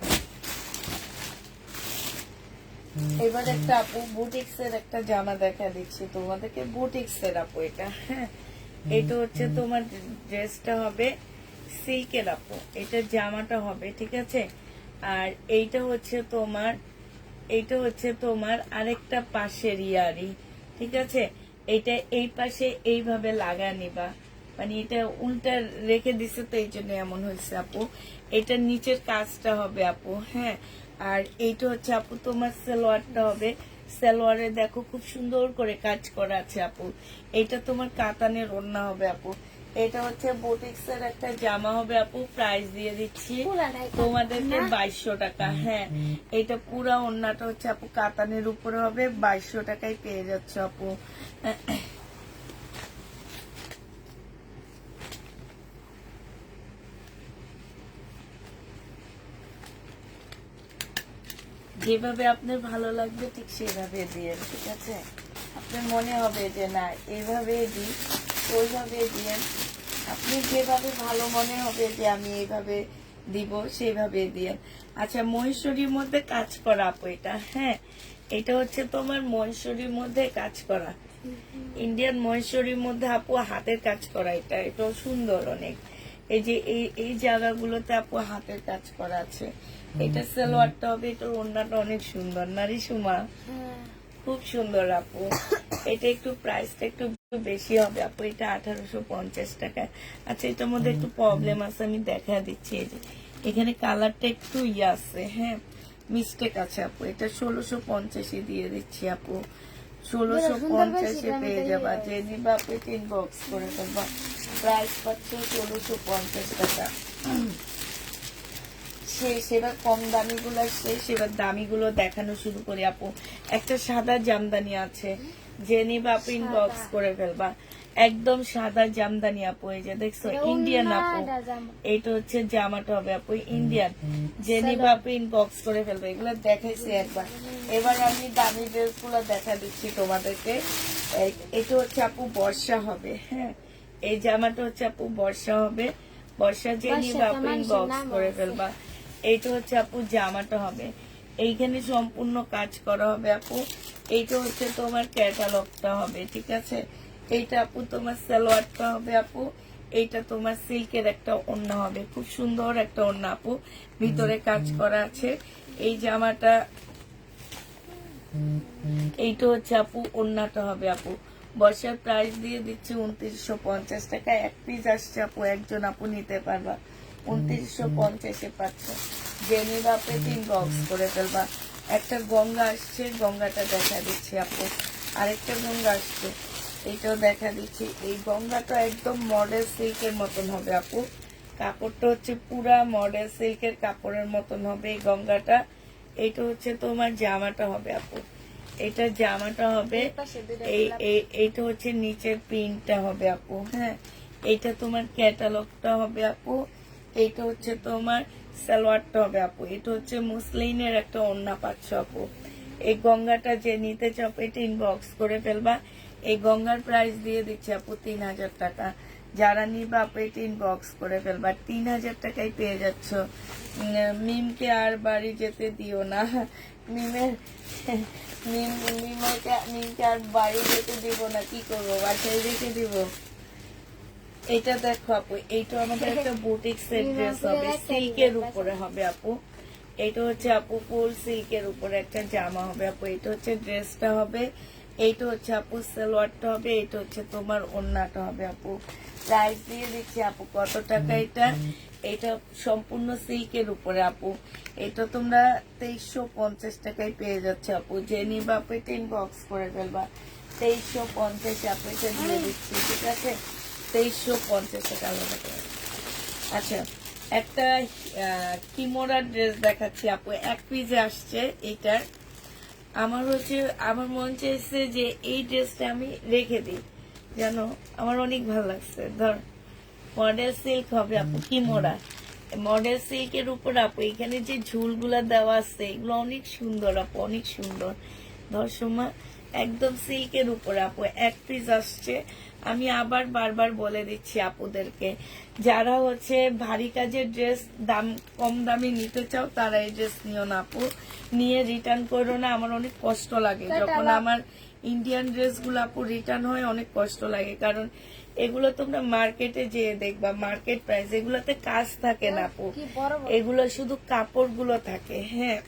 এবার একটা আপু বুটিক্স এর একটা জামা দেখা দিচ্ছি তোমাদেরকে। বুটিক্স এর আপু এটা, হ্যাঁ। এটা হচ্ছে তোমার ড্রেসটা হবে সিল্কের আপু, এটা জামাটা হবে, ঠিক আছে? আর এইটা হচ্ছে তোমার আরেকটা পাশের ইয়ারি, ঠিক আছে? এটা এই পাশে এইভাবে লাগা নিবা, মানে এটা উল্টা রেখে দিছে তো এই জন্য এমন হয়েছে আপু। এটা নিচের কাজটা হবে আপু, হ্যাঁ। আর এইটা হচ্ছে আপু তোমার সালোয়ারটা হবে। সালোয়ারে দেখো খুব সুন্দর করে কাজ করা আছে আপু। এটা তোমার কাতানের ওড়না হবে আপু। এটা হচ্ছে বুটিক্স এর একটা জামা হবে আপু। প্রাইস দিয়ে দিচ্ছি তোমাদেরকে 2200 টাকা, হ্যাঁ। এটা পুরা ওড়নাটা হচ্ছে আপু কাতানের উপরে হবে, 2200 টাকায় পেয়ে যাচ্ছে আপু। যেভাবে আপনার ভালো লাগবে ঠিক সেভাবে দিয়ে, ঠিক আছে? আপনার মনে হবে যে না এইভাবে দিই, ওইভাবে দিয়ে, আপনি যেভাবে ভালো মনে হবে যে আমি এইভাবে দিব সেভাবে দিয়ে। আচ্ছা, মহেশ্বরীর মধ্যে কাজ করা আপু এটা, হ্যাঁ। এটা হচ্ছে তোমার মহেশ্বরীর মধ্যে কাজ করা, ইন্ডিয়ান মহেশ্বরীর মধ্যে আপু হাতের কাজ করা। এটা এটাও সুন্দর অনেক। এই যে এই জায়গাগুলোতে আপু হাতের কাজ করা আছে। এটা সালোয়ারটা হবে, এটার ওড়নাটা অনেক সুন্দর, নারী সুমা, খুব সুন্দর আপু। এটা একটু প্রাইসটা একটু বেশি হবে আপু, এটা 1850 টাকা। আচ্ছা, এটার মধ্যে একটু প্রবলেম আছে, আমি দেখা দিচ্ছি। এই যে এখানে কালারটা একটু ইয়ে আছে, হ্যাঁ, মিস্টেক আছে আপু। এটা 1650 দিয়ে দিচ্ছি আপু। 1650 পেয়ে যাবা। যে নিবা আপু ইনবক্স করে ফেলবা। প্রাইস পাচ্ছে 1650 টাকা। সেবার কম দামি গুলো শেষ, এবার দামি গুলো দেখানো শুরু করি আপু। একটা সাদা জামদানি আছে, যে নিবা আপু ইনবক্স করে ফেলবা। একদম সাদা জামদানি আপু, এই যে দেখছো ইন্ডিয়ান আপু। এইটা হচ্ছে জামাটা হবে আপু ইন্ডিয়ান। যে নিবা আপু ইনবক্স করে ফেলবা। এগুলো দেখাইছি একবার, এবার আমি দামি ড্রেস গুলো দেখা দিচ্ছি তোমাদেরকে। এটা হচ্ছে আপু বর্ষা হবে, হ্যাঁ। এই জামাটা হচ্ছে আপু বর্ষা হবে। বর্ষা যে নিবা আপু ইনবক্স করে ফেলবা। এইটা হচ্ছে আপু জামাটা হবে, এইখানে সম্পূর্ণ কাজ করা হবে আপু। এইটা হচ্ছে তোমার ক্যাটালগটা হবে, ঠিক আছে? এইটা আপু তোমার সালোয়ারটা হবে আপু। এইটা তোমার সিল্কের একটা ওড়না হবে, খুব সুন্দর একটা ওড়না আপু, ভিতরে কাজ করা আছে। এই জামাটা, এইটা হচ্ছে আপু ওড়নাটা হবে আপু। বর্ষার প্রাইস দিয়ে দিচ্ছি 2950 টাকা। এক পিস আসছে আপু, একজন আপু নিতে পারবা, 2950 পাচ্ছ। যে নিবা আপনি ইনবক্স করে ফেলবা। একটা গঙ্গা আসছে, গঙ্গাটা দেখা দিচ্ছি আপু। আরেকটা গঙ্গা আসছে, এইটাও দেখা দিচ্ছি। এই গঙ্গাটা একদম মডেল সিল্কের মতন হবে আপু। কাপড়টা হচ্ছে পুরা মডেল সিল্কের কাপড়ের মতন হবে এই গঙ্গাটা। এইটা হচ্ছে তোমার জামাটা হবে আপু। এটা জামাটা হবে, এইটা হচ্ছে নিচের প্রিন্টটা হবে আপু, হ্যাঁ। এইটা তোমার ক্যাটালগটা হবে আপু। এইটা হচ্ছে তোমার সালোয়ারটা হবে আপু। এটা হচ্ছে মুসলিনের একটা ওড়না পাচ্ছ আপু। এই গঙ্গাটা যে নিতে চাও এটা ইনবক্স করে ফেলবা। এই গঙ্গার প্রাইস দিয়ে দিচ্ছি আপু 3000 টাকা। যারা নিবা আপু এটা ইনবক্স করে ফেলবা। 3000 টাকায় পেয়ে যাচ্ছ। মিমকে আর বাড়ি যেতে দিও না। মিমের মিমকে আর বাড়ি যেতে দিব না, কি করবো, বাসায় রেখে দিব। এটা দেখো আপু, এইটা আমাদের একটা বুটিক সেট ড্রেস হবে, সিল্কের উপরে হবে আপু। এটা হচ্ছে আপু ফুল সিল্কের উপরে একটা জামা হবে আপু। এটা হচ্ছে ড্রেসটা হবে, এইটা হচ্ছে আপু সালোয়ারটা হবে, এটা হচ্ছে তোমার ওড়নাটা হবে আপু। প্রাইস দিয়ে দিচ্ছি আপু কত টাকা এটা। এটা সম্পূর্ণ সিল্কের উপরে আপু। এটা তোমরা 2350 টাকায় পেয়ে যাচ্ছে আপু। যে নিবা আপু এটা ইনবক্স করে ফেলবা। 2350 আপু এটা দিয়ে দিচ্ছি, ঠিক আছে? 2350 টাকা আলাদা করে। আচ্ছা, একটা কিমোরা ড্রেস দেখাচ্ছি আপু, এক পিসে আসছে। এইটার আমার মন চাইছে যে এই ড্রেসটা আমি রেখে দিই, জানো আমার অনেক ভালো লাগছে। ধর মডেল সিল্ক হবে আপু, কিমোরা মডেল সিল্কের উপর আপু। এখানে যে ঝুলগুলা দেওয়া আছে এগুলো অনেক সুন্দর আপু, অনেক সুন্দর। ধর সোমা একদম সিল্কের উপরে আপু, এক পিস আসছে। আমি আবার বারবার বলে দিচ্ছি আপুদেরকে, যারা হচ্ছে ভারী কাজের ড্রেস কম দামে নিতে চাও তারা এই ড্রেস নিও না আপু, নিয়ে রিটার্ন করো না। আমার অনেক কষ্ট লাগে যখন আমার ইন্ডিয়ান ড্রেসগুলো আপু রিটার্ন হয়, অনেক কষ্ট লাগে। কারণ এগুলো তোমরা মার্কেটে যেয়ে দেখবা, মার্কেট প্রাইস, এগুলোতে কাজ থাকে না আপু, এগুলো শুধু কাপড়গুলো থাকে। হ্যাঁ,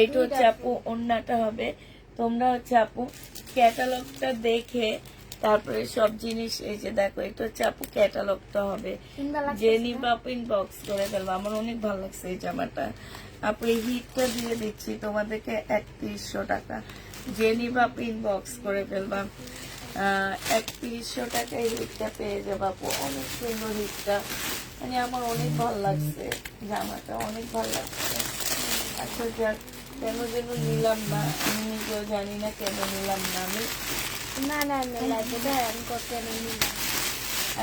এইটা হচ্ছে আপু ওড়নাটা হবে। তোমরা হচ্ছে আপু ক্যাটালগটা দেখে তারপরে সব জিনিস, এই যে দেখো এটা হচ্ছে আপু ক্যাটালগটা হবে। যে নিবা আপু ইনবক্স করে ফেলবো। আমার অনেক ভালো লাগছে এই জামাটা আপু। এই হিটটা দিয়ে দিচ্ছি তোমাদেরকে 3100 টাকা। যে নিবা আপু ইনবক্স করে ফেলবা। 3100 টাকায় হিটটা পেয়ে যাবো আপু। অনেক সুন্দর হিটটা, মানে আমার অনেক ভালো লাগছে জামাটা, অনেক ভালো লাগছে। আচ্ছা যাক, কেন যেন নিলাম না, আমি নিজেও জানি না কেন নিলাম না আমি।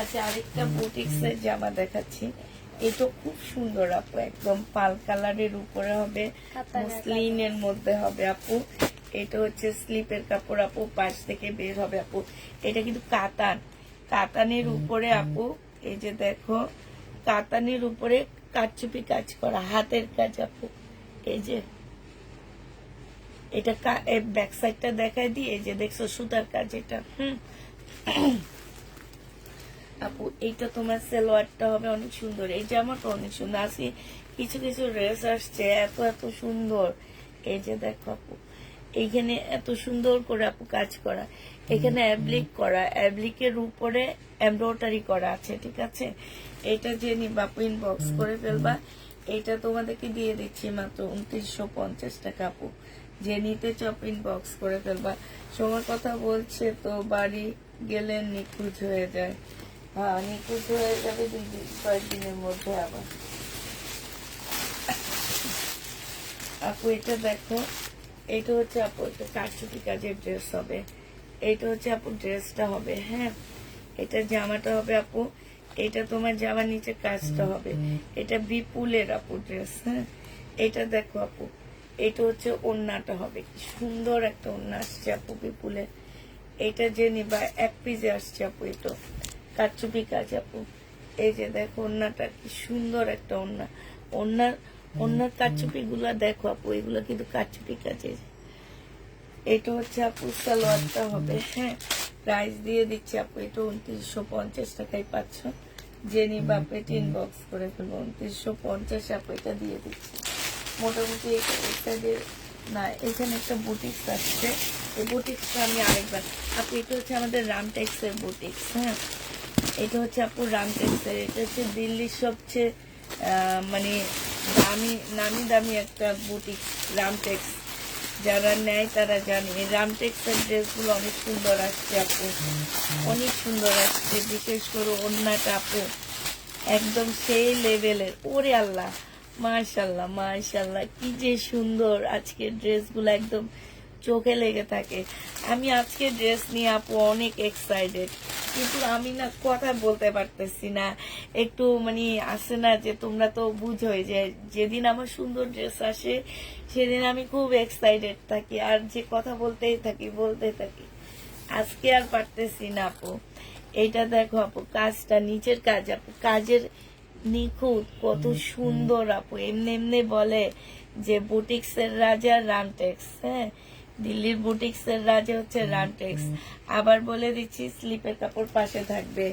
আচ্ছা, আরেকটা বুটিক্সের জামা দেখাচ্ছি। এটা খুব সুন্দর আপু, একদম পাল কালারের উপরে হবে, মসলিনের মধ্যে হবে আপু। এটা হচ্ছে স্লিপের কাপড় আপু, পাশ থেকে বের হবে আপু। এটা কিন্তু কাতানের উপরে আপু। এই যে দেখো কাতানের উপরে কারচুপি কাজ করা, হাতের কাজ আপু। এই যে এটা ব্যাক সাইডটা দেখাই দিই, এই যে দেখছো সুতার কাজ এটা। আপু এইটা তোমার সালোয়ারটা হবে অনেক সুন্দর। এই জামাটা অনেক সুন্দর। আজকে কিছু কিছু ড্রেস আসছে এত এত সুন্দর। এই যে দেখো আপু, এইখানে এত সুন্দর করে আপু কাজ করা, এখানে অ্যাবলিক করা, অ্যাবলিকের উপরে এমব্রয়ডারি করা আছে, ঠিক আছে? এটা যে নিবা আপু ইনবক্স করে ফেলবা। এটা তোমাদেরকে দিয়ে দিচ্ছি মাত্র 2950 টাকা আপু। যে নিতে চাও ইনবক্স করে ফেলবা। সময় কথা বলছে তো বাড়ি গেলে নিখোঁজ হয়ে যায়। হ্যাঁ, নিখোঁজ হয়ে যাবে কয়েকদিনের মধ্যে আবার। আপু এটা দেখো, এটা হচ্ছে আপু একটা কারচুপি কাজের ড্রেস হবে। এটা হচ্ছে আপু ড্রেসটা হবে। হ্যাঁ, এটা জামাটা হবে আপু। এটা তোমার জামার নিচে কাজটা হবে। এটা বিপুলের আপু ড্রেস। হ্যাঁ, এটা দেখো আপু, এটা হচ্ছে ওড়নাটা হবে। কি সুন্দর একটা ওড়না আসছে আপু বিপুলের। এটা যে নিবা এক পিসে আসছে আপু। এটা কারচুপি কাজ আপু। এই যে দেখো ওড়নাটা, কি সুন্দর একটা ওড়না। ওড়নার কারচুপি গুলা দেখো আপু, এগুলো কিন্তু কারচুপি কাজের। এটা হচ্ছে আপু সালোয়ারটা হবে। হ্যাঁ, প্রাইস দিয়ে দিচ্ছি আপু, এটা 2950 টাকায় পাচ্ছ। যে নিবা আপু এটা ইনবক্স করে ফেলবো। 2950 আপু এটা দিয়ে দিচ্ছি। মোটামুটি না, এখানে একটা বুটিক্স আসছে, এই বুটিক্সটা আমি আরেকবার আপু। এটা হচ্ছে আমাদের রামটেক্স এর বুটিক্স। হ্যাঁ, এটা হচ্ছে আপু রামটেক্স এর। এটা হচ্ছে দিল্লির সবচেয়ে মানে নামি দামি একটা বুটিক্স রামটেক্স। যারা নেয় তারা জানে রামটেক্স এর ড্রেসগুলো অনেক সুন্দর আসছে আপু, অনেক সুন্দর আসছে। বিশেষ করে ওড়নাটা আপু একদম সেই লেভেলের। ওরে আল্লাহ, মাশাল্লাহ মাশাল্লাহ, কি যে সুন্দর আজকের ড্রেসগুলো, একদম চোখে লেগে থাকে। আমি আজকে ড্রেস নিয়ে আপু অনেক এক্সাইটেড, কিন্তু আমি না কথা বলতে পারতেছি না। একটু মানে আসে না যে, তোমরা তো বুঝোই যে যেদিন আমার সুন্দর ড্রেস আসে সেদিন আমি খুব এক্সাইটেড থাকি, আর যে কথা বলতেই থাকি। আজকে আর পারতেছি না আপু। এইটা দেখো আপু, কাজটা নিচের কাজ আপু, কাজের নিখুঁত, কত সুন্দর আপু। এমনি এমনি বলে যে বুটিক্সের রাজা রানটেক্স, হ্যাঁ, দিল্লির বুটিক্সের রাজা হচ্ছে রানটেক্স। আবার বলে দিচ্ছি, স্লিপের কাপড় পাশে থাকবে,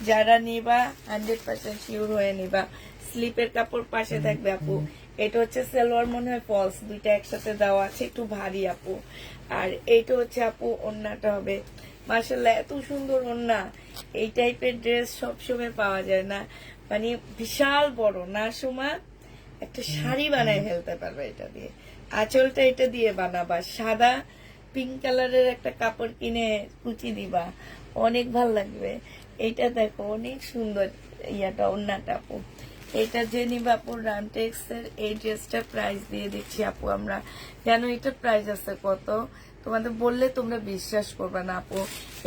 যারা নিবা 100% শিওর হয়ে নিবা, স্লিপের কাপড় পাশে থাকবে আপু। এটা হচ্ছে সালোয়ার, মনে হয় ফলস দুইটা একসাথে দেওয়া আছে, একটু ভারী আপু। আর এইটা হচ্ছে আপু ওড়নাটা হবে, মাশাআল্লাহ এত সুন্দর ওড়না। এই টাইপের ড্রেস সবসময় পাওয়া যায় না, মানে বিশাল বড় না, সোমা একটা শাড়ি বানায় ফেলতে পারবে এটা দিয়ে। আঁচলটা এটা দিয়ে বানাবা, সাদা পিঙ্ক কালারের একটা কাপড় কিনে কুচি দিবা, অনেক ভাল লাগবে। এটা দেখো অনেক সুন্দর ইয়াটা, ওড়নাটা আপু। এটা যে নিবা আপু রানটেক্স এর এই ড্রেসটা প্রাইস দিয়ে দিচ্ছি আপু আমরা। জানো এটার প্রাইস আছে কত? তোমাদের বললে তোমরা বিশ্বাস করবে না আপু।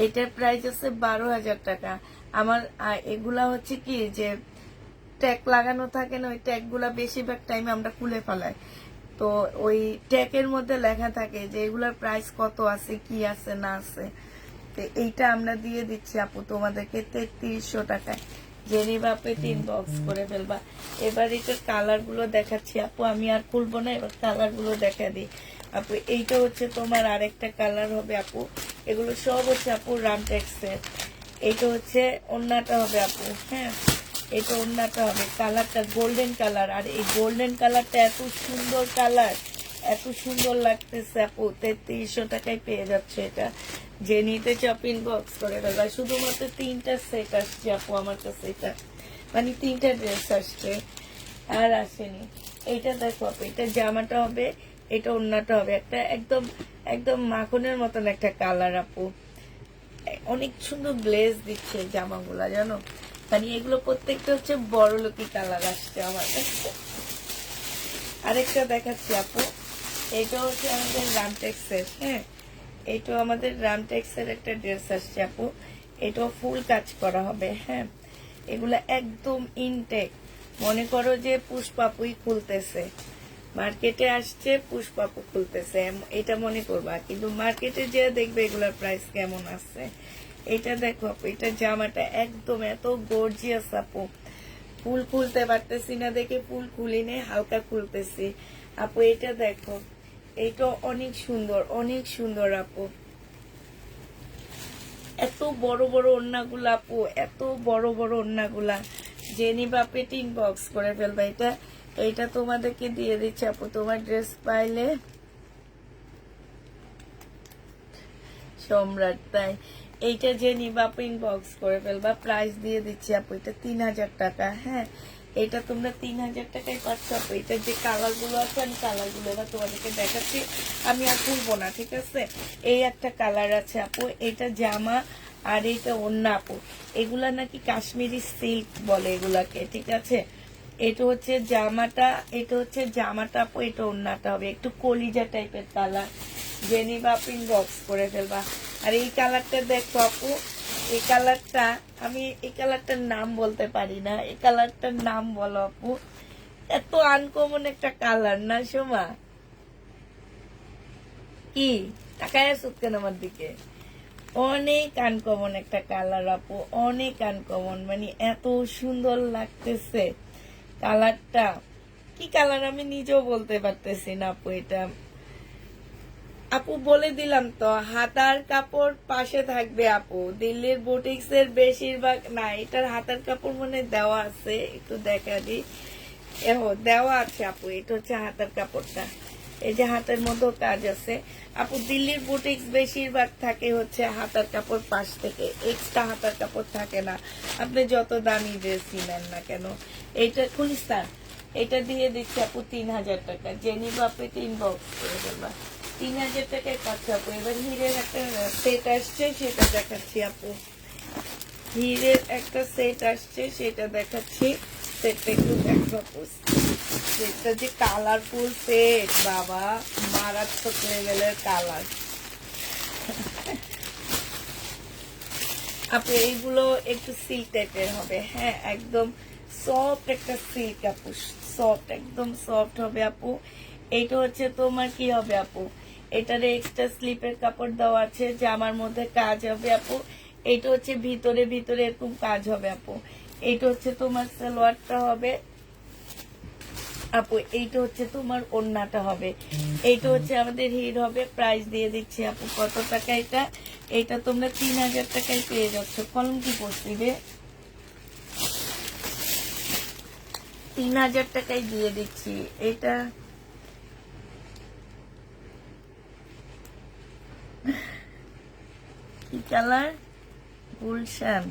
এটার প্রাইস আছে 12,000 টাকা। আমার এগুলা হচ্ছে কি যে ট্যাগ লাগানো থাকে না, ওই ট্যাগ গুলা বেশিরভাগ টাইমে আমরা খুলে ফেলাই। তো ওই ট্যাগের মধ্যে লেখা থাকে যে এগুলার প্রাইস কত আছে, কি আছে না আছে। তো এইটা আমরা দিয়ে দিচ্ছি আপু তোমাদেরকে 3300 টাকায়। জেনি বাপে 3 বক্স করে ফেলবা। এবার এটার কালার গুলো দেখাচ্ছি আপু, আমি আর খুলবো না, এবার কালার গুলো দেখা দিই আপু। এইটা হচ্ছে তোমার আরেকটা কালার হবে আপু। এগুলো সব হচ্ছে আপু রামটেক্স এর। এইটা হচ্ছে ওড়নাটা হবে আপু, হ্যাঁ, এটা ওড়নাটা হবে, কালারটা গোল্ডেন কালার। আর এই গোল্ডেন কালারটা এত সুন্দর কালার, এত সুন্দর লাগতেছে আপু। 3300 টাকায় পেয়ে যাচ্ছে এটা। যে নিতে চপিং বক্স করে ফেলবা। শুধুমাত্র 3টা সেট আসছে আপু আমার কাছে, এটা মানে 3টা ড্রেস আসছে, আর আসেনি। এইটা দেখো আপু, এটা জামাটা হবে, এটা ওড়নাটা হবে, একটা একদম একদম মাখনের মতন একটা কালার আপু। অনেক সুন্দর গ্লেজ দিচ্ছে জামাগুলা, জানো, মানে এগুলো প্রত্যেকটা হচ্ছে বড় লোকি কালার আসছে আমার কাছে। আরেকটা দেখাচ্ছি আপু, এটা হচ্ছে আমাদের রামটেক্স এর, হ্যাঁ, এইটাও আমাদের রামটেক্স এর একটা ড্রেস আসছে আপু। এটাও ফুল কাজ করা হবে, হ্যাঁ, এগুলা একদম ইনটেক। মনে করো যে পুষ্পাপুই খুলতেছে, মার্কেটে আসছে পুষ্পাপু খুলতেছে, এটা মনে করবা। কিন্তু মার্কেটে যে দেখবে এগুলার প্রাইস কেমন আছে। এটা দেখো আপু, এটা জামাটা একদম এত গর্জিয়াস আপু। ফুল খুলতে পারতেছি না দেখে ফুল খুলিনে, হালকা খুলতেছি আপু। এটা দেখো, এটা অনেক সুন্দর, অনেক সুন্দর আপু। এত বড় বড় ওড়নাগুলা আপু, এত বড় বড় ওড়নাগুলা। জেনি বাপে 3 বক্স করে ফেলবা এটা। এইটা তোমাদেরকে দিয়ে দিচ্ছে আপু, তোমার ড্রেস পাইলে সম্রাট, তাই এইটা জেনি বাপে ইনবক্স করে ফেলবা। প্রাইস দিয়ে দিচ্ছি আপু, এটা 3000 টাকা, হ্যাঁ, এটা তোমরা 3000 টাকায় পাচ্ছ আপু। এটা যে কালার গুলো আছে, আমি কালার গুলো এবার তোমাদেরকে দেখাচ্ছি, আমি আর খুলবো না, ঠিক আছে। এই একটা কালার আছে আপু, এটা জামা, আর এইটা ওড়না আপু। এগুলা নাকি কাশ্মীরি সিল্ক বলে এগুলাকে, ঠিক আছে। এটা হচ্ছে জামাটা, এটা হচ্ছে জামাটা আপু, এটা ওড়নাটা হবে একটু কলিজা টাইপের কালার। জেনি বাপিং বক্স করে ফেলবা। আর এই কালারটা দেখো আপু, এই কালারটা আমি এই কালারটার নাম বলতে পারি না, এই কালারটার নাম বলো আপু। এত আনকমন একটা কালার না সোমা? কি তাকায় আছো কেন আমার দিকে? অনেক আনকমন একটা কালার আপু, অনেক আনকমন, মানে এত সুন্দর লাগতেছে কালারটা। কি কালার আমি নিজেও বলতে পারতেছি না আপু। এটা আপু বলে দিলাম তো, হাতার কাপড় পাশে থাকবে আপু। দিল্লির বুটিক্স এর বেশিরভাগ, না এটার হাতার কাপড় মনে দেওয়া আছে, একটু দেখা দিই। দেওয়া আছে আপু, এটা হচ্ছে হাতার কাপড়টা। এই যে হাতের মধ্যে কাজ আছে আপু। দিল্লির বুটিক্স বেশিরভাগ থাকে হচ্ছে হাতার কাপড় পাশ থেকে, এক্সট্রা হাতার কাপড় থাকে না, আপনি যত দামি ড্রেস কিনেন না কেন। এইটা খুলিস্তান, এটা দিয়ে দিচ্ছে আপু 3000 টাকা। জেনি বাপে 3 বক্স করে দেবা, 3000 টাকায় পাচ্ছে আপু। এবার হিরের একটা সেট আসছে, সেটা দেখাচ্ছি আপু। হিরের একটা সেট আসছে, সেটা দেখাচ্ছি। সেটটা একটু দেখো আপু, সেটটা যে কালারফুল সেট, বাবা মারাত্মক লেভেলের কালার আপু। এইগুলো একটু সিল্ক টাইপের হবে, হ্যাঁ, একদম সফট একটা সিল্ক আপু, সফট, একদম সফট হবে আপু। এইটা হচ্ছে তোমার কি হবে আপু, এটারে এক্সট্রা স্লিপের কাপড় দেওয়া আছে, জামার মধ্যে কাজ হবে আপু। এইটা হচ্ছে ভিতরে ভিতরে এরকম কাজ হবে আপু। এইটা হচ্ছে তোমার সালোয়ারটা হবে আপু, এইটা হচ্ছে তোমার ওড়নাটা হবে। এইটা হচ্ছে আমাদের হিট হবে। প্রাইস দিয়ে দিচ্ছি আপু কত টাকা এটা? এটা তোমরা 3000 টাকায় পেয়ে যাচ্ছ। কলম কি করছি রে, 3000 টাকায় দিয়ে দিচ্ছি এটা। কি কালার? গুলশান,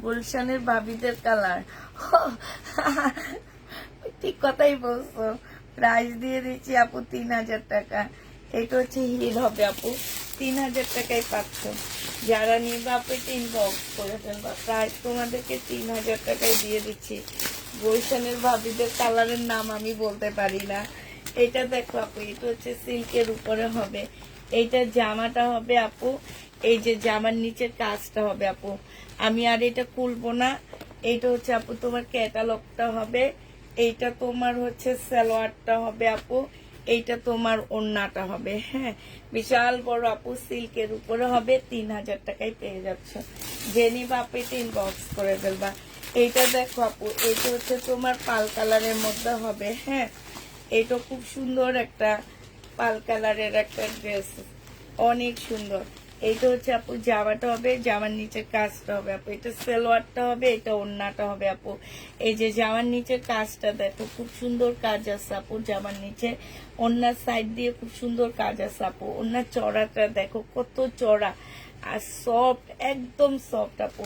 গুলশানের ভাবিদের কালার। ঠিক কথাই বলছো। প্রাইস দিয়ে দিচ্ছি আপু 3000 টাকা। এটা হচ্ছে হিল হবে আপু, 3000 টাকায় পাচ্ছ। যারা নিবা আপু এটা ইনবক্স করে ফেলবা। প্রাইস তোমাদেরকে 3000 টাকায় দিয়ে দিচ্ছি। গুলশানের ভাবিদের কালারের নাম আমি বলতে পারি না। এটা দেখো আপু, এটা হচ্ছে সিল্কের উপরে হবে। এইটা জামাটা হবে আপু, এই যে জামার নিচের কাজটা হবে আপু। আমি আর এটা খুলবো না। এইটা হচ্ছে আপু তোমার ক্যাটালগটা হবে। এইটা তোমার হচ্ছে সালোয়ারটা হবে আপু। এইটা তোমার ওড়নাটা হবে। হ্যাঁ, বিশাল বড় আপু, সিল্কের উপরে হবে। 3000 টাকায় পেয়ে যাচ্ছ। জেনি বাপে ইনবক্স করে ফেলবা। এইটা দেখো আপু, এইটা হচ্ছে তোমার পাল কালারের মধ্যে হবে। হ্যাঁ, এটা খুব সুন্দর একটা পাল কালারের একটা ড্রেস, অনেক সুন্দর। এইটা হচ্ছে আপু জামাটা হবে, জামার নিচের কাজটা হবে আপু। এটা সালোয়ারটা হবে, এটা ওড়নাটা হবে আপু। এই যে জামার নিচের কাজটা দেখো, খুব সুন্দর কাজ আছে আপু জামার নিচে। ওড়নার সাইড দিয়ে খুব সুন্দর কাজ আছে আপু। ওড়নার চড়াটা দেখো কত চড়া আর সফট, একদম সফট আপু।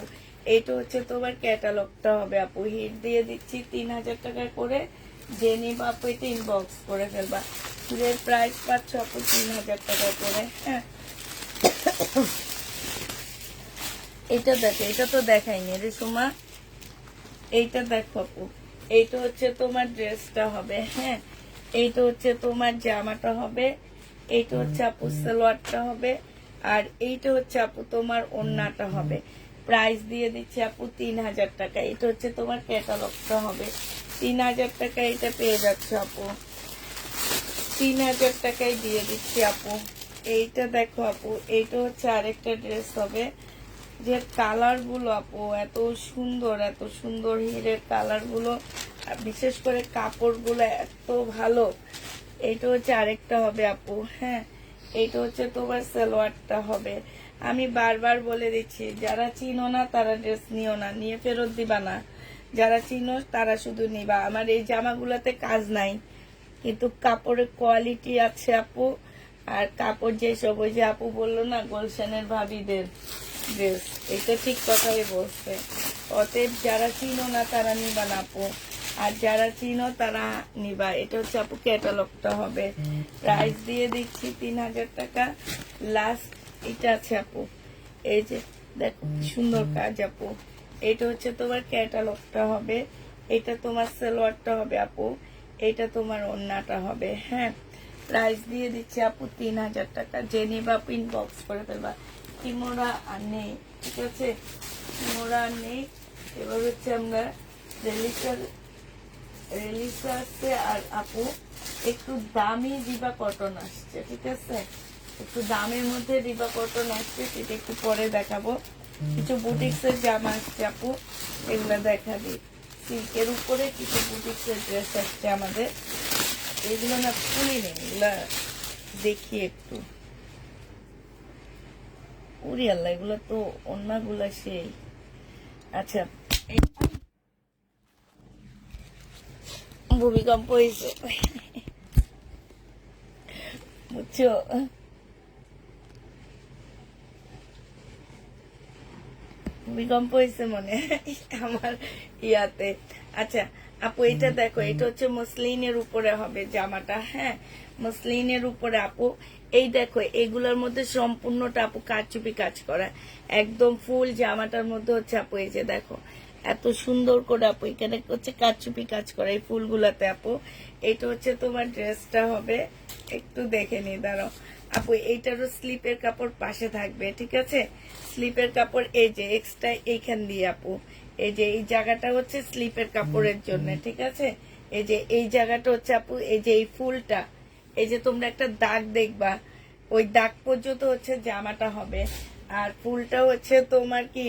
এইটা হচ্ছে তোমার ক্যাটালগটা হবে আপু। হিট দিয়ে দিচ্ছি 3000 টাকা করে। জেনি বাপু এটা ইনবক্স করে ফেলবা। চুলের প্রাইস পাচ্ছ আপু 3000 টাকা করে। হ্যাঁ, এটা দেখো, এটা তো দেখাইনি রে সুমা। এইটা দেখো আপু, এইটা হচ্ছে তোমার ড্রেসটা হবে। হ্যাঁ, এইটা হচ্ছে তোমার জামাটা হবে। এইটা হচ্ছে আপু সালোয়ারটা হবে। আর এইটা হচ্ছে আপু তোমার ওড়নাটা হবে। প্রাইস দিয়ে দিচ্ছি আপু 3000 টাকা। এটা হচ্ছে তোমার ক্যাটালগটা হবে। 3000 টাকা এটা পেয়ে যাচ্ছে আপু। 3000 টাকায় দিয়ে দিচ্ছি আপু। এইটা দেখো আপু, এইটা হচ্ছে আরেকটা ড্রেস হবে। যে কালার গুলো আপু এত সুন্দর, এত সুন্দর হিরের কালার গুলো, আর বিশেষ করে কাপড় গুলো এত ভালো। এইটা হচ্ছে আরেকটা হবে আপু। হ্যাঁ, এইটা হচ্ছে তোমার সালোয়ারটা হবে। আমি বারবার বলে দিচ্ছি, যারা চিনো না তারা ড্রেস নিও না, নিয়ে ফেরত দিবা না। যারা চিনো তারা শুধু নিবা। আমার এই জামাগুলোতে কাজ নাই, কিন্তু কাপড়ের কোয়ালিটি আছে আপু। আর কাপড় যেসব, ওই যে আপু বললো না গুলশানের ভাবিদের ড্রেস, এটা ঠিক কথাই বলছে। অতএব যারা চিনো না তারা নিবা না আপু, আর যারা চিনো তারা নিবা। এটা হচ্ছে আপু ক্যাটালগটা হবে। প্রাইস দিয়ে দিচ্ছি 3000 টাকা। লাস্ট এটা আছে আপু, এই যে দেখো কি সুন্দর কাজ আপু। এটা হচ্ছে তোমার ক্যাটালগটা হবে। এটা তোমার সালোয়ারটা হবে আপু। এটা তোমার ওড়নাটা হবে। হ্যাঁ, প্রাইস দিয়ে দিচ্ছি আপু 3000 টাকা। যে নিবা ইনবক্স করে ফেলবা। কিমোরা আর নেই, ঠিক আছে, কিমোরা আর নেই। এবার হচ্ছে আমরা রেলিসা আসছে। আর আপু একটু দামি দিবা কটন আসছে, ঠিক আছে, একটু দামের মধ্যে দিবা কটন আসছে, সেটা একটু পরে দেখাবো। কিছু বুটিক্সের জামা আসছে আপু, এগুলো দেখাবি। সিল্কের উপরে কিছু বুটিক্সের ড্রেস আসছে আমাদের। এগুলো না খুলি নেই, এগুলা দেখি একটু। উরি আল্লাহ, এগুলো তো অন্যগুলা সেই। আচ্ছা, ভূমিকম্প হয়েছে বুঝছো, ভূমিকম্প হয়েছে মনে আমার ইয়াতে। আচ্ছা আপু, এটা দেখো, এটা হচ্ছে মসলিনের উপরে হবে জামাটা। হ্যাঁ, মসলিনের উপরে আপু। এই দেখো, এগুলোর মধ্যে সম্পূর্ণটা আপু কারচুপি কাজ করা, একদম ফুল জামাটার মধ্যে হচ্ছে আপু। এই যে দেখো এত সুন্দর করে আপু এখানে হচ্ছে কারচুপি কাজ করা এই ফুলগুলাতে আপু। এটা হচ্ছে তোমার ড্রেসটা হবে। একটু দেখে নি, দাঁড়াও আপু। এইটারও স্লিপের কাপড় পাশে থাকবে, ঠিক আছে। স্লিপের কাপড় এই যে এক্সট্রা এইখান দিয়ে আপু, এই যে এই জায়গাটা হচ্ছে স্লিপের কাপড়ের জন্য, ঠিক আছে। এই যে এই জায়গাটা হচ্ছে আপু, এই যে এই ফুলটা, এই যে তোমরা একটা দাগ দেখবা, ওই দাগ পর্যন্ত হচ্ছে জামাটা হবে। আর ফুলটা হচ্ছে তোমার কি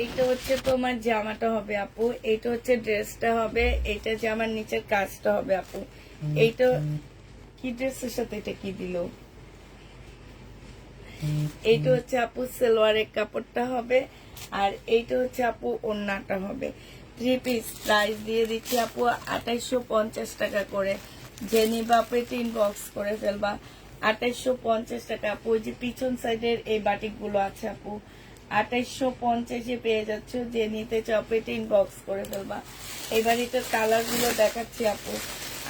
এইটা হচ্ছে তোমার জামাটা হবে আপু, এইটা হচ্ছে ড্রেসটা হবে, এইটা জামার নিচের কাজটা হবে আপু। এইটা কি ড্রেসের সাথে এটা কি দিল, এইটা হচ্ছে আপু সালোয়ারের কাপড়টা হবে, আর এইটা হচ্ছে আপু ওড়নাটা হবে। 3 পিস প্রাইস দিয়ে দিচ্ছি আপু 2850 টাকা করে। যে নিবা আপু এটা ইনবক্স করে ফেলবা। 2850 টাকা আপু। ওই যে পিছন সাইডের এই বাটিক গুলো আছে আপু, 2850 পেয়ে যাচ্ছ। যে নিতে চাও আপু এটা ইনবক্স করে ফেলবা। এবার এটার কালার গুলো দেখাচ্ছি আপু,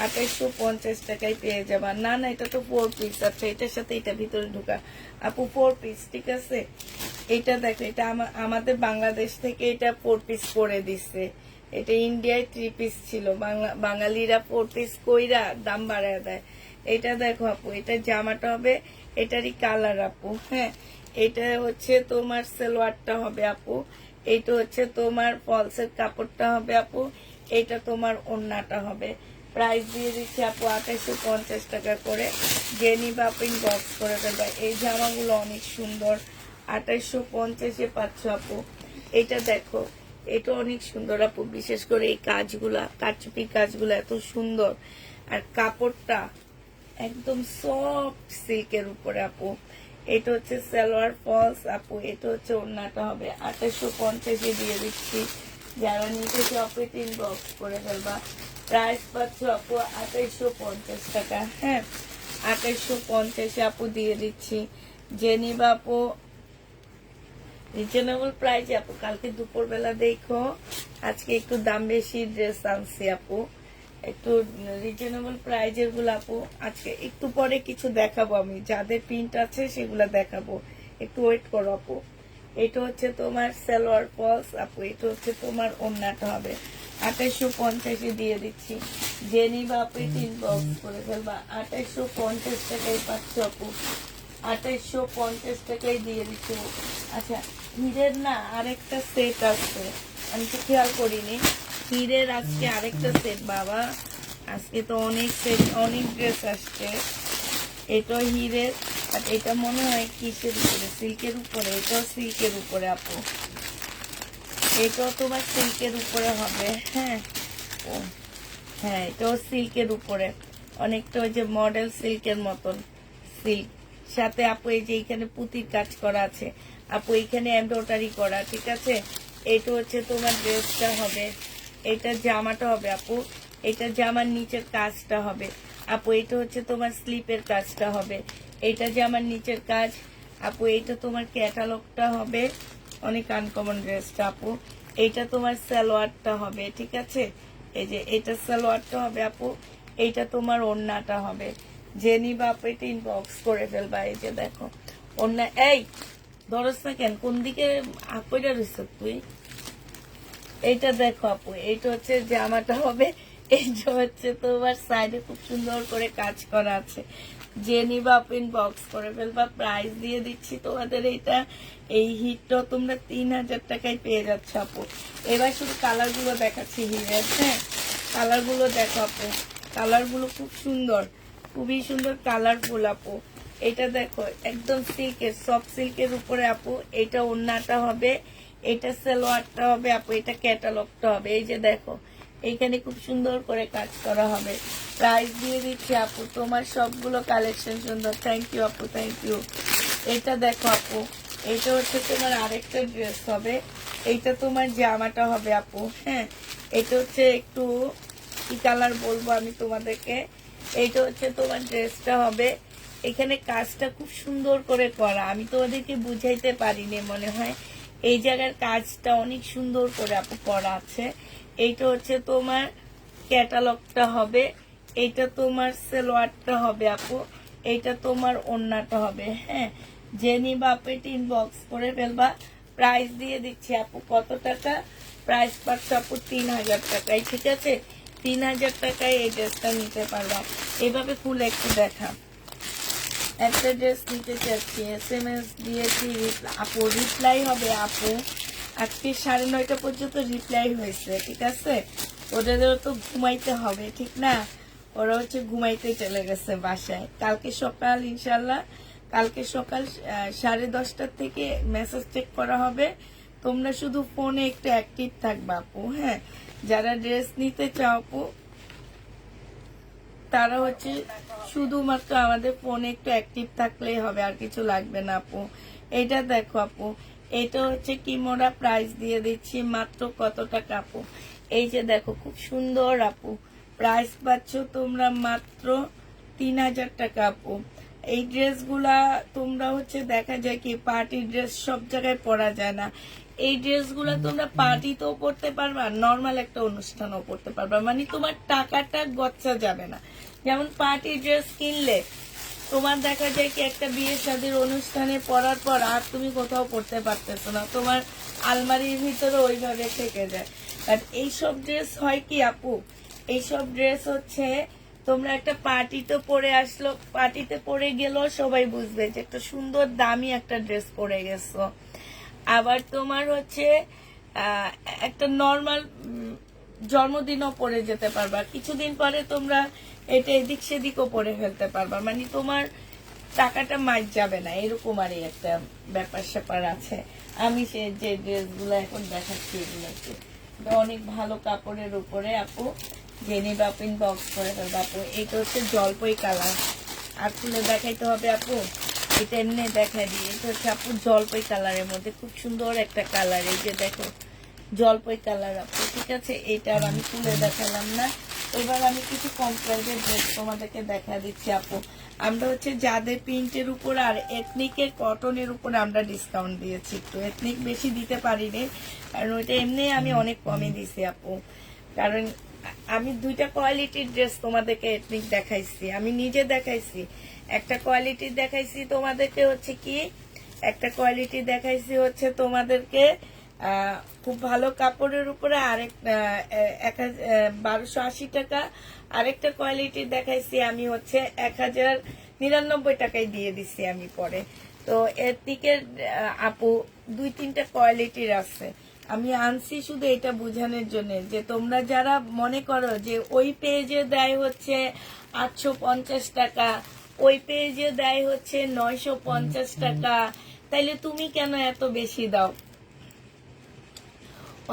2850 টাকায় পেয়ে যাবা। না না, এটা তো 4 পিস। আচ্ছা, এটার সাথে এটা ভিতরে ঢুকা আপু 4 পিস, ঠিক আছে। এটা দেখো, এটা আমাদের বাংলাদেশ থেকে এটা 4 পিস করে দিচ্ছে। এটা ইন্ডিয়ায় 3 পিস ছিল, বাঙালিরা 4 পিস কইরা দাম বাড়ায় দেয়। এটা দেখো আপু, এটা জামাটা হবে, এটারই কালার আপু। হ্যাঁ, এটা হচ্ছে তোমার সালোয়ারটা হবে আপু, এইটা হচ্ছে তোমার ফলসের কাপড়টা হবে আপু, এইটা তোমার ওড়নাটা হবে। প্রাইস দিয়ে দিচ্ছি আপু 2850 টাকা করে। যে নিবা আপু ইনবক্স করে দেবা। এই জামাগুলো অনেক সুন্দর, 2850 পাচ্ছ আপু। এটা দেখো, এটা অনেক সুন্দর আপু, বিশেষ করে এই কাজগুলা, কারচুপি কাজগুলো এত সুন্দর। আর কাপড়টা একদম সফট সিল্কের উপরে আপু। এটা হচ্ছে সালোয়ার ফলস আপু, এটা হচ্ছে ওড়নাটা হবে। 2850 দিয়ে দিচ্ছি। যারা নিতে চাও আপু ইনবক্স করে ফেলবা। প্রাইস পাচ্ছ আপু 2850 টাকা। হ্যাঁ, 2850 আপু দিয়ে দিচ্ছি। যে নিবা আপু রিজনেবল প্রাইস আপু। কালকে দুপুর বেলা দেখো, আজকে একটু দাম বেশি ড্রেস আনছি আপু, একটু রিজনেবল প্রাইজের গুলো আপু। আজকে একটু পরে কিছু দেখাবো আমি, যাদের প্রিন্ট আছে সেগুলা দেখাবো, একটু ওয়েট করো আপু। এটা হচ্ছে তোমার সালোয়ার ফলস আপু, এটা হচ্ছে তোমার ওড়নাটা হবে। 2850 দিয়ে দিচ্ছি। যে নিবা আপু ইনবক্স করে ফেলবা। 2850 টাকায় পাচ্ছ আপু, 2850 টাকায় দিয়ে দিচ্ছি। আচ্ছা, হীরের না আরেকটা সেট আছে, আমি তো খেয়াল করিনি। হীরের আজকে আরেকটা সেট বাবা, আজকে তো অনেক সেট, অনেক ড্রেস আসছে। এটা হীরের, আর এটা মনে হয় কিসের উপরে, সিল্কের উপরে। এটাও সিল্কের উপরে আপু, এটাও তোমার সিল্কের উপরে হবে। হ্যাঁ, ও হ্যাঁ, এটাও সিল্কের উপরে, অনেকটা ওই যে মডেল সিল্কের মতন সিল্ক। সাথে আপু এই যে এখানে পুঁতির কাজ করা আছে আপু, এখানে এমব্রয়ডারি করা, ঠিক আছে। এটা হচ্ছে তোমার ড্রেসটা হবে, এটা জামাটা হবে আপু, এটা জামার নিচের কাজটা হবে আপু। এটা হচ্ছে তোমার স্লিপের কাজটা হবে, এটা জামার নিচের কাজ আপু। এটা তোমার ক্যাটালগটা হবে, অনেক আনকমন ড্রেসটা আপু। এইটা তোমার সালোয়ারটা হবে, ঠিক আছে। এই যে এটা সালোয়ারটা হবে আপু, এইটা তোমার ওড়নাটা হবে। যে নিবা আপু এটা ইনবক্স করে ফেলবা। এই যে দেখো ওড়না, এই ধরস না কেন, কোন দিকে আপইটা রইছ তুই। এইটা দেখো আপু, এইটা হচ্ছে জামাটা হবে, এইটা হচ্ছে তোমার সাইডে খুব সুন্দর করে কাজ করা আছে। যে নিবা আপু ইনবক্স করে ফেলবা। প্রাইস দিয়ে দিচ্ছি তোমাদের এইটা, এই হিটটা তোমরা 3000 টাকায় পেয়ে যাচ্ছ আপু। এবার শুধু কালার গুলো দেখাচ্ছি হিরের। হ্যাঁ, কালার গুলো দেখো আপু, কালার গুলো খুব সুন্দর, খুবই সুন্দর কালারফুল আপু। এটা দেখো একদম সিল্কের, সফট সিল্কের উপরে আপু। এটা ওড়নাটা হবে, এটা সালোয়ারটা হবে আপু, এটা ক্যাটালগটা হবে। এই যে দেখো, এইখানে খুব সুন্দর করে কাজ করা হবে। প্রাইস দিয়ে দিচ্ছি আপু, তোমার সবগুলো কালেকশন সুন্দর। থ্যাংক ইউ আপু, থ্যাংক ইউ। এটা দেখো আপু, এটা হচ্ছে তোমার আরেকটা ড্রেস হবে, এইটা তোমার জামাটা হবে আপু। হ্যাঁ, এটা হচ্ছে একটু কি কালার বলবো আমি তোমাদেরকে। এইটা হচ্ছে তোমার ড্রেসটা হবে, এখানে কাজটা খুব সুন্দর করে করা, আমি তোমাদেরকে বুঝাইতে পারিনি মনে হয়। এই জায়গার কাজটা অনেক সুন্দর করে আপু করা আছে। এইটা হচ্ছে তোমার ক্যাটালগটা হবে, এইটা তোমার সালোয়ারটা হবে আপু, এইটা তোমার ওড়নাটা হবে। হ্যাঁ, যে নিবা আপু এটা ইনবক্স করে ফেলবা। প্রাইস দিয়ে দিচ্ছি আপু কত টাকা, প্রাইস পাচ্ছ আপু 3000 টাকায়, ঠিক আছে। 3000 টাকায় এই ড্রেসটা নিতে পারবা। এইভাবে ফুল একটু দেখা, একটা ড্রেস নিতে চাচ্ছি, SMS দিয়েছি, আপু রিপ্লাই হবে আপু। আজকে 9:30 পর্যন্ত রিপ্লাই হয়েছে, ঠিক আছে। ওদেরও তো ঘুমাইতে হবে, ঠিক না। ওরা হচ্ছে ঘুমাইতে চলে গেছে বাসায়। কালকে সকাল ইনশাল্লাহ, কালকে সকাল 10:30 থেকে মেসেজ চেক করা হবে। তোমরা শুধু ফোনে একটু অ্যাক্টিভ থাকবা আপু, হ্যাঁ। যারা ড্রেস নিতে চাও আপু, তারা হচ্ছে শুধুমাত্র আমাদের ফোনে একটু অ্যাক্টিভ থাকলেই হবে, আর কিছু লাগবে না আপু। এটা দেখো আপু, এটা হচ্ছে কিমোরা, প্রাইস দিয়ে দিচ্ছি মাত্র কত টাকা আপু। এই যে দেখো, খুব সুন্দর আপু, প্রাইস পাচ্ছ তোমরা মাত্র 3000 টাকা আপু। এই ড্রেসগুলা তোমরা হচ্ছে দেখা যায় কি পার্টি ড্রেস সব জায়গায় পরা যায় না। এই ড্রেসগুলা তোমরা পার্টিতেও পরতে পারবা, নর্মাল একটা অনুষ্ঠানও পরতে পারবা, মানে তোমার টাকাটা গচ্ছা যাবে না। যেমন পার্টি ড্রেস কিনলে তোমার দেখা যায় কি একটা বিয়ে শাদীর অনুষ্ঠানে পরার পর আর তুমি কোথাও পরতে পারতেছো না, তোমার আলমারির ভিতরে ওইভাবে থেকে যায়। আর এইসব ড্রেস হয় কি আপু, এইসব ড্রেস হচ্ছে তোমরা একটা পার্টিতে পরে আসলো, পার্টিতে পরে গেলেও সবাই বুঝবে যে একটা সুন্দর দামি একটা ড্রেস পরে গেছো। আবার তোমার হচ্ছে একটা নর্মাল জন্মদিনও পরে যেতে পারবা, কিছুদিন পরে তোমরা এটা এদিক সেদিকও পরে ফেলতে পারবা, মানে তোমার টাকাটা মাইর যাবে না, এরকম আর একটা ব্যাপার স্যাপার আছে। আমি সে যে ড্রেসগুলো এখন দেখাচ্ছি এগুলোকে অনেক ভালো কাপড়ের উপরে আপু, জেনি বাপিন বক্স করে ফেলবো আপু। এটা হচ্ছে জলপাই কালার, আর তুলে দেখাইতে হবে আপু, এটা এমনি দেখাই দিই। এটা হচ্ছে আপু জলপাই কালারের মধ্যে খুব সুন্দর একটা কালার, এই যে দেখো জলপাই কালার আপু, ঠিক আছে। এটা আর আমি তুলে দেখালাম না। এবার আমি কিছু কম প্রাইসের ড্রেস তোমাদেরকে দেখা দিচ্ছি আপু। আমরা হচ্ছে যাদের প্রিন্টের উপর আর এথনিকের কটনের উপর আমরা ডিসকাউন্ট দিয়েছি, একটু এথনিক বেশি দিতে পারিনি, কারণ ওইটা এমনি আমি অনেক কমে দিছি আপু। কারণ আমি দুইটা কোয়ালিটির ড্রেস তোমাদেরকে এথনিক দেখাইছি, আমি নিজে দেখাইছি। একটা কোয়ালিটি দেখাইছি তোমাদেরকে হচ্ছে কি, একটা কোয়ালিটি দেখাইছি হচ্ছে তোমাদেরকে খুব ভালো কাপড়ের উপরে, আরেক 1280 টাকা। আরেকটা কোয়ালিটি দেখাইছি আমি হচ্ছে 1099 টাকায় দিয়ে দিছি আমি পরে। তো এর দিকে আপু 2-3টা কোয়ালিটির আছে, আমি আনছি শুধু এটা বোঝানোর জন্য যে তোমরা যারা মনে করো যে ওই পেজে দেয় হচ্ছে 850 টাকা, ওই পেজে দেয় হচ্ছে 950 টাকা, তাইলে তুমি কেন এত বেশি দাও।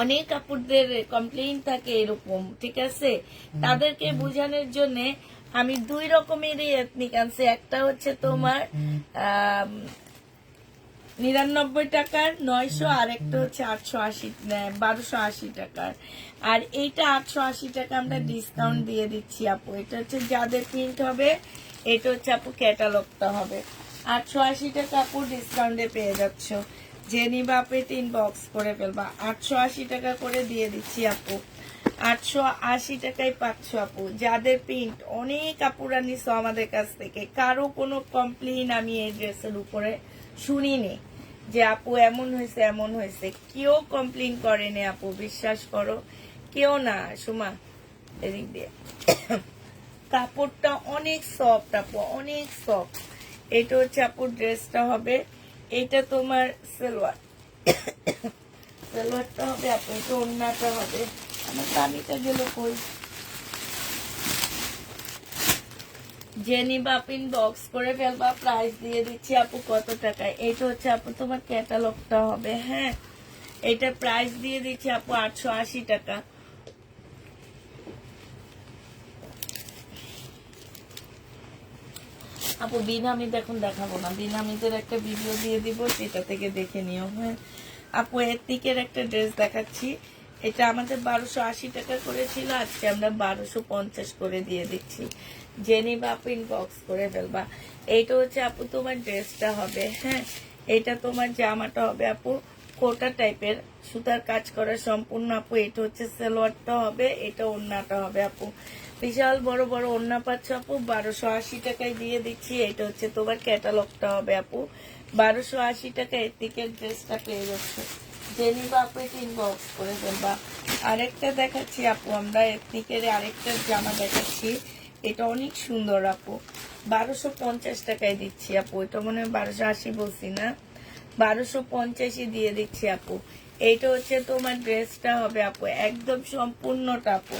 অনেক কাপড়দের কমপ্লেইন থাকে এরকম, ঠিক আছে। তাদেরকে বোঝানোর জন্য আমি 2 রকমেরই এথনিক আনছি। একটা হচ্ছে তোমার 99 টাকার 900, আর একটা হচ্ছে 1280 টাকার। আর এইটা 880 টাকা আমরা ডিসকাউন্ট দিয়ে দিচ্ছি আপু। এটা হচ্ছে যাদের প্রিন্ট হবে, এটা হচ্ছে আপু ক্যাটালগটা হবে। 880 টাকা আপু ডিসকাউন্টে পেয়ে যাচ্ছ, যে নিবা আপু 3 বক্স করে ফেলবা। 880 টাকা করে দিয়ে দিচ্ছি আপু, 880 টাকায় পাচ্ছ আপু। যাদের প্রিন্ট, অনেক আপুরা নিছো আমাদের কাছ থেকে, কারো কোনো কমপ্লেইন আমি এই ড্রেসের উপরে শুনিনি যে আপু এমন হয়েছে এমন হয়েছে, কেউ কমপ্লেইন করেনি আপু, বিশ্বাস করো, কেউ না। সুমা এদিক দিয়ে কাপড়টা অনেক সফট আপু, অনেক সফট। এটা হচ্ছে আপু ড্রেসটা হবে, এটা তোমার সালোয়ার, সালোয়ারটা হবে আপু, এটা ওড়নাটা হবে। আমার দামিটা গেল কই, জেনি বাপিন বক্স করে ফেলবা, প্রাইস দিয়ে দিচ্ছি আপু কত টাকায়। এটা হচ্ছে আপু তোমার ক্যাটালগটা হবে, হ্যাঁ। এটা প্রাইস দিয়ে দিচ্ছি আপু 880 টাকা। আপু বিনামিদ এখন দেখাবো না, বিনামিদের একটা ভিডিও দিয়ে দিব, সেটা থেকে দেখে নিও, হ্যাঁ। আপু এথনিকের একটা ড্রেস দেখাচ্ছি, এটা আমাদের 1280 টাকা করেছিল, আজকে আমরা 1250 করে দিয়ে দিচ্ছি। জেনি বাপিন বক্স করে ফেলবা। এইটা হচ্ছে আপু তোমার ড্রেসটা হবে, হ্যাঁ। এটা তোমার জামাটা হবে আপু কোটা টাইপের, সুতার কাজ করা সম্পূর্ণ আপু। এটা হচ্ছে সালোয়ারটা হবে, এটা ওড়নাটা হবে আপু। বিশাল বড় বড় ওড়না পাচ্ছ আপু, 1280 টাকায় দিয়ে দিচ্ছি। এটা হচ্ছে তোমার ক্যাটালগটা হবে আপু, 1280 টাকা এথনিকের ড্রেসটা পেয়ে যাচ্ছে। জেনি বাপু 3 বক্স করে ফেলবা। আরেকটা দেখাচ্ছি আপু, আমরা এথনিকের আরেকটা জামা দেখাচ্ছি, এটা অনেক সুন্দর আপু। 1250 টাকায় দিচ্ছি আপু। এটা মনে হয় 1280 বলছি না, 1250 দিয়ে দিচ্ছি আপু। এইটা হচ্ছে তোমার ড্রেসটা হবে আপু, একদম সম্পূর্ণটা আপু।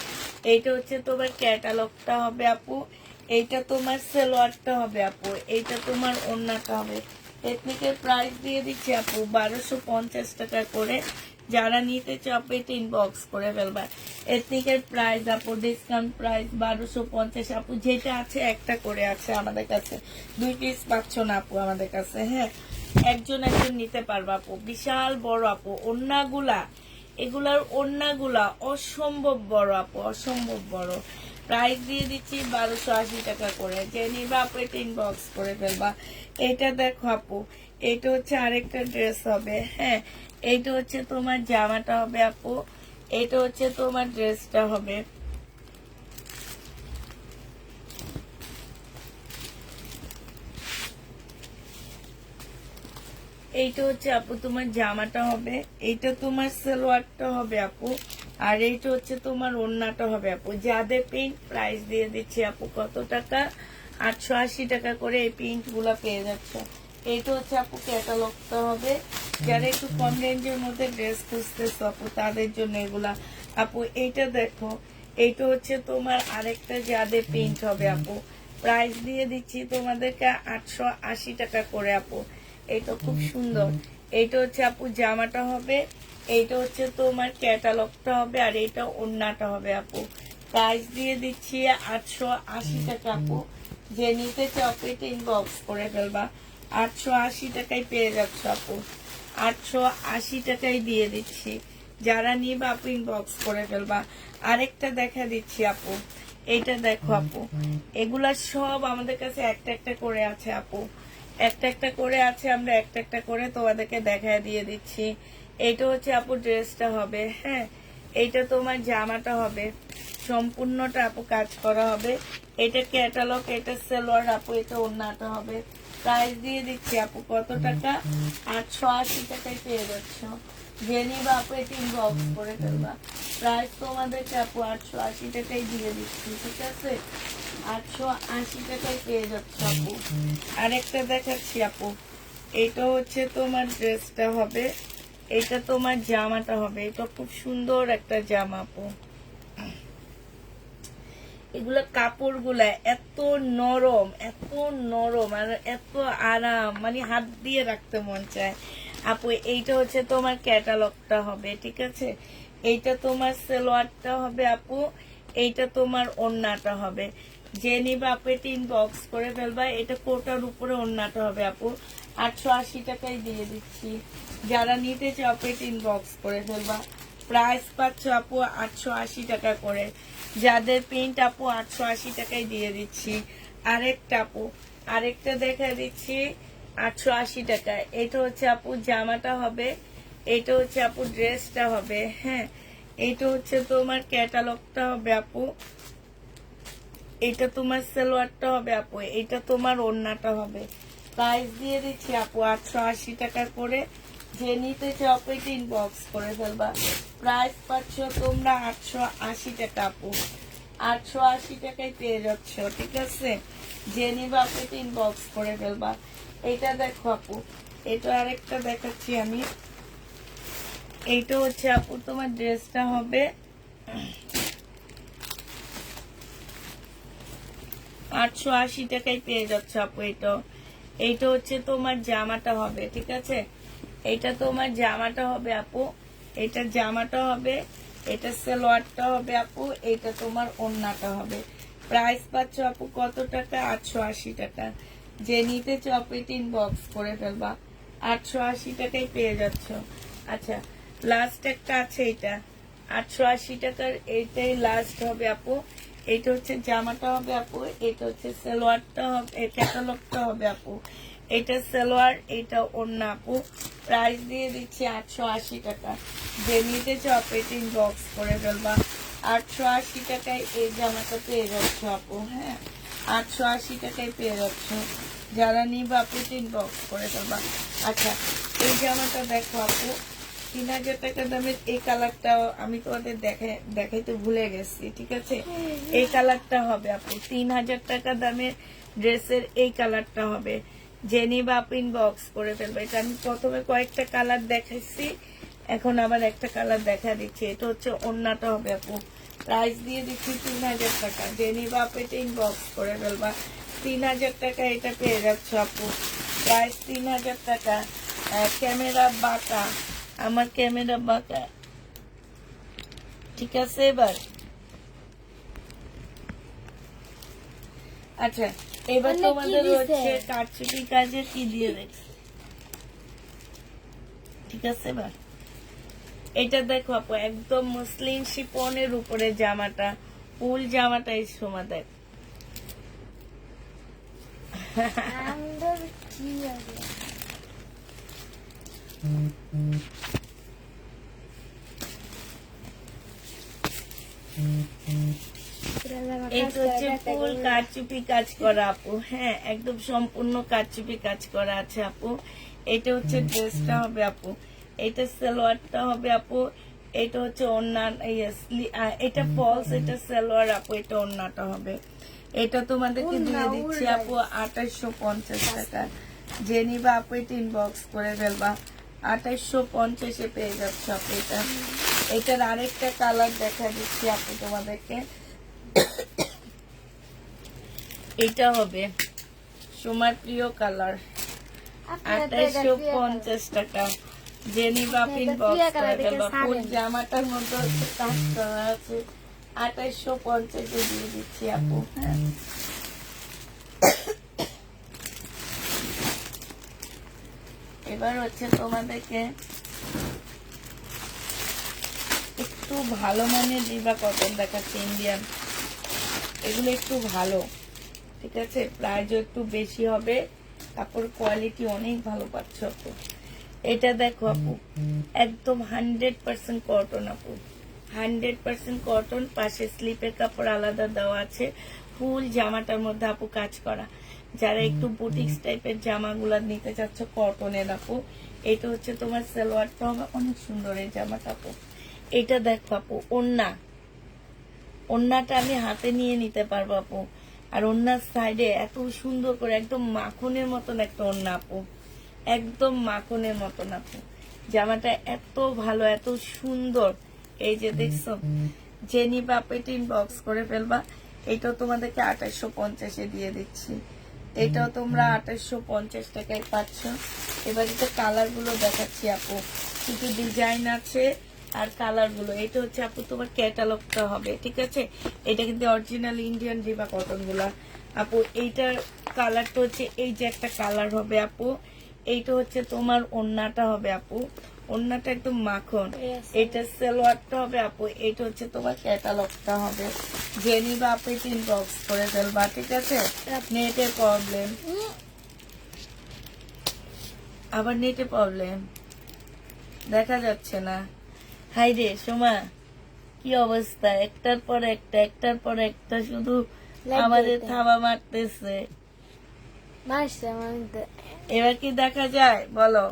এইটা হচ্ছে তোমার ক্যাটালগটা হবে আপু, এইটা তোমার সালোয়ারটা হবে আপু, এইটা তোমার ওড়নাটা হবে। এথনিকের প্রাইস দিয়ে দিচ্ছি আপু 1250 টাকা করে। যারা নিতে চাও এটা ইনবক্স করে ফেলবা। এথনিকের প্রাইস আপু, ডিসকাউন্ট প্রাইস 1250 আপু। যেটা আছে একটা করে আছে আমাদের কাছে, 2 পিস পাচ্ছ না আপু আমাদের কাছে। হ্যাঁ, একজন একজন নিতে পারবা আপু। বিশাল বড় আপু ওড়নাগুলা, এগুলার ওড়নাগুলা অসম্ভব বড় আপু, অসম্ভব বড়। প্রাইস দিয়ে দিচ্ছি 1280 টাকা করে। যে নিবা আপু এটা ইনবক্স করে ফেলবা। এটা দেখো আপু, এটা হচ্ছে আরেকটা ড্রেস হবে। হ্যাঁ, এইটা হচ্ছে তোমার জামাটা হবে আপু, এটা হচ্ছে তোমার ড্রেসটা হবে। এইটা হচ্ছে আপু তোমার জামাটা হবে, এইটা তোমার সালোয়ারটা হবে আপু, আর এইটা হচ্ছে তোমার ওড়নাটা হবে আপু। যাদের প্রিন্ট প্রাইস দিয়ে দিচ্ছি আপু কত টাকা, 880 টাকা করে এই প্রিন্ট গুলা পেয়ে যাচ্ছ। এইটা হচ্ছে আপু ক্যাটালগটা হবে। যারা একটু কম রেঞ্জের মধ্যে ড্রেস খুঁজতেছো আপু তাদের জন্য এগুলা আপু। এইটা দেখো, এইটা হচ্ছে তোমার আরেকটা যাদের প্রিন্ট হবে আপু। প্রাইস দিয়ে দিচ্ছি তোমাদেরকে 880 টাকা করে আপু। এটা খুব সুন্দর। এইটা হচ্ছে আপু জামাটা হবে, এইটা হচ্ছে তোমার ক্যাটালগটা হবে, আর এইটা ওড়নাটা হবে আপু। প্রাইস দিয়ে দিচ্ছি 880 টাকা আপু। যে নিতে চাও এটা ইনবক্স করে ফেলবা। 880 টাকায় পেয়ে যাচ্ছ আপু, 880 টাকায় দিয়ে দিচ্ছি। যারা নিবা আপু ইনবক্স করে ফেলবা। আরেকটা দেখা দিচ্ছি আপু, এইটা দেখো আপু, এগুলা সব আমাদের কাছে একটা একটা করে আছে আপু, একটা একটা করে আছে। আমরা একটা একটা করে তোমাদেরকে দেখায় দিয়ে দিচ্ছি। এইটা হচ্ছে আপু ড্রেসটা হবে। হ্যাঁ, এইটা তোমার জামাটা হবে, সম্পূর্ণটা আপু কাজ করা হবে। এটা ক্যাটালগ, এটা সালোয়ার আপু, এটা ওড়নাটা হবে। প্রাইস দিয়ে দিচ্ছি আপু কত টাকা, 880 টাকায় পেয়ে যাচ্ছ। যে নিবা আপু এটা ইনবক্স করে ফেলবা। প্রাইস তোমাদেরকে আপু 880 টাকায় দিয়ে দিচ্ছি, ঠিক আছে? 880 টাকায় পেয়ে যাচ্ছে আপু। আরেকটা দেখাচ্ছি আপু, এটা হচ্ছে তোমার ড্রেসটা হবে, এটা তোমার জামাটা হবে। এটা খুব সুন্দর একটা জামা আপু। এগুলা কাপড়গুলা এত নরম, এত নরম আর এত আরাম, মানে হাত দিয়ে রাখতে মন চায় আপু। এইটা হচ্ছে তোমার ক্যাটালগটা হবে, ঠিক আছে? এইটা তোমার সালোয়ারটা হবে আপু, এইটা তোমার ওড়নাটা হবে। যে নিবা আপু এটা ইনবক্স করে ফেলবা। এটা কোটার উপরে ওড়নাটা হবে আপু। 880 টাকায় দিয়ে দিচ্ছি। যারা নিতে চাও আপু এটা ইনবক্স করে ফেলবা। প্রাইস পাচ্ছ আপু 880 টাকা করে। যাদের প্রিন্ট আপু 880 টাকায় দিয়ে দিচ্ছি। আরেকটা আপু, আরেকটা দেখা দিচ্ছি 880 টাকায়। এটা হচ্ছে আপু জামাটা হবে, এটা হচ্ছে আপু ড্রেসটা হবে। হ্যাঁ, এটা হচ্ছে তোমার ক্যাটালগটা হবে আপু, এটা তোমার সালোয়ারটা হবে আপু, এটা তোমার ওড়নাটা হবে। প্রাইস দিয়ে দিচ্ছি আপু 880 টাকা করে। যে নিতে চাও আপু এটা ইনবক্স করে ফেলবা। প্রাইস পাচ্ছ তোমরা 880 টাকা আপু, 880 টাকায় পেয়ে যাচ্ছ, ঠিক আছে? যে নিবা আপু এটা ইনবক্স করে ফেলবা। এটা দেখো আপু, এটা আরেকটা দেখাচ্ছি আমি। এইটা হচ্ছে আপু তোমার ড্রেসটা হবে, 880 টাকায় পেয়ে যাচ্ছে আপু। এইটা হচ্ছে তোমার জামাটা হবে, ঠিক আছে? এটা তোমার জামাটা হবে আপু, এটা জামাটা হবে, এটা সালোয়ারটা হবে আপু, এটা তোমার ওড়নাটা হবে। প্রাইস পাচ্ছ আপু কত টাকা, 880 টাকা। যে নিতে চাও আপু এটা ইনবক্স করে ফেলবা। 880 টাকায় পেয়ে যাচ্ছ। আচ্ছা, লাস্ট একটা আছে, এটা 880 টাকার, এইটাই লাস্ট হবে আপু। এটা হচ্ছে জামাটা হবে আপু, এটা হচ্ছে সালোয়ারটা হবে, ক্যাটালগটা হবে আপু। এটা সালোয়ার, এটা ওড়না আপু। প্রাইস দিয়ে দিচ্ছি 880 টাকা। যে নিতে চাও আপু এটা ইনবক্স করে ফেলবা। 880 টাকায় এই জামাটা পেয়ে যাচ্ছ আপু। হ্যাঁ, 880 টাকায় পেয়ে যাচ্ছ। যারা নিবা আপু এটা ইনবক্স করে ফেলবা। আচ্ছা, এই জামাটা দেখো আপু, 3000 টাকা দামের এই কালারটাও আমি তোমাদের দেখাইতে ভুলে গেছি, ঠিক আছে? এই কালারটা হবে আপু 3000 টাকা দামের ড্রেসের এই কালারটা হবে। জেনি বা ইনবক্স করে ফেলবে। এটা আমি প্রথমে কয়েকটা কালার দেখাইছি, এখন আবার একটা কালার দেখা দিচ্ছি। এটা হচ্ছে ওড়নাটা হবে আপু, প্রাইস দিয়ে দিচ্ছি 3000 টাকা। জেনি বা ইনবক্স করে ফেলবা, 3000 টাকা এটা পেয়ে যাচ্ছ আপু, প্রাইস 3000 টাকা। ক্যামেরা বাঁকা, আমার ক্যামেরা বাঁকা, ঠিক আছে? এবার আচ্ছা, এবার তোমাদের হচ্ছে কারচুপি কাজে কি দিয়ে দেখছি, ঠিক আছে? এবার এটা দেখো আপু, একদম মুসলিম শিপনের উপরে জামাটা, ফুল জামাটা এই সময় দেখ। এটা হচ্ছে ফুল কারচুপি কাজ করা আপু, হ্যাঁ একদম সম্পূর্ণ কারচুপি কাজ করা আছে আপু। এটা হচ্ছে ড্রেসটা হবে আপু, এটা সালোয়ারটা হবে আপু, এটা হচ্ছে ওড়না, এটা ফলস, এটা সালোয়ার আপু, এটা ওড়নাটা হবে। এটা তোমাদেরকে দিয়ে দিচ্ছি আপু 2850 টাকা। জেনি বা আপু এটা ইনবক্স করে ফেলবা, 2850 পেয়ে যাচ্ছে আপু এটা। এটার আরেকটা কালার দেখা দিচ্ছি আপু তোমাদেরকে, এটা হবে তোমার প্রিয় কালার, 2850 টাকা। জেনি বাপিন বক্স করে ফেলবা, ফুল জামাটার মধ্যে হচ্ছে কাজ করা আছে, 2850 দিয়ে দিচ্ছি আপু, হ্যাঁ। এবার হচ্ছে তোমাদেরকে একটু ভালো মানের দিবা কটন দেখাচ্ছে, ইন্ডিয়ান, এগুলো একটু ভালো, ঠিক আছে? প্রাইসও একটু বেশি হবে, কাপড় কোয়ালিটি অনেক ভালো পাচ্ছ আপু। এটা দেখো আপু, একদম 100% কটন আপু, 100% কটন, পাশে স্লিপের কাপড় আলাদা দেওয়া আছে, ফুল জামাটার মধ্যে আপু কাজ করা। যারা একটু বুটিক্স টাইপের জামাগুলা নিতে চাচ্ছ কটনের আপু, এটা হচ্ছে তোমার সালোয়ারটা হবে অনেক সুন্দর এই জামাটা আপু। এটা দেখো আপু, ওড়নাটা আমি হাতে নিয়ে নিতে পারবো আপু, আর ওড়নার সাইডে এত সুন্দর করে একদম মাখনের মতন একটা ওড়না আপু, একদম মাখনের মতন আপু। জামাটা এত ভালো, এত সুন্দর, এই যে দেখছো। জেনি বাপেটিন বক্স করে ফেলবা, এটাও তোমাদেরকে 2850 দিয়ে দিচ্ছি, এটাও তোমরা 2850 টাকায় পাচ্ছ। এবার এটা কালার গুলো দেখাচ্ছি আপু, কিছু ডিজাইন আছে আর কালার গুলো। এটা হচ্ছে আপু তোমার ক্যাটালগটা হবে, ঠিক আছে? এটা কিন্তু অরিজিনাল ইন্ডিয়ান রিবা কটন গুলা আপু। এইটার কালারটা হচ্ছে এই যে একটা কালার হবে আপু, এইটা হচ্ছে তোমার ওড়নাটা হবে আপু, ওড়নাটা একদম মাখন। এটা সালোয়ারটা হবে আপু, এটা হচ্ছে তোমার ক্যাটালগটা হবে। জেনি বা আপু ইনবক্স করে ফেলবা, ঠিক আছে? নেটের প্রবলেম, আবার নেটে প্রবলেম, দেখা যাচ্ছে না। হাই রে সোমা, কি অবস্থা, একটার পর একটা শুধু আমাদের থাবা মারতেছে। এবার কি দেখা যায় বলো?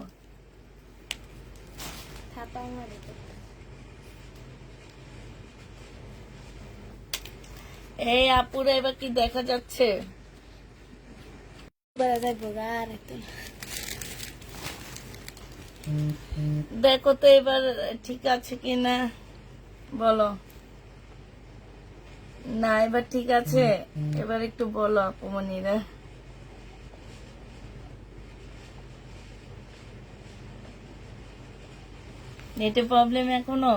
এই আপুরা এবার কি দেখা যাচ্ছে? দেখো তো এবার ঠিক আছে কিনা বলো। না এবার ঠিক আছে, এবার একটু বলো আপুমনিরা। নেটে প্রবলেম এখনো?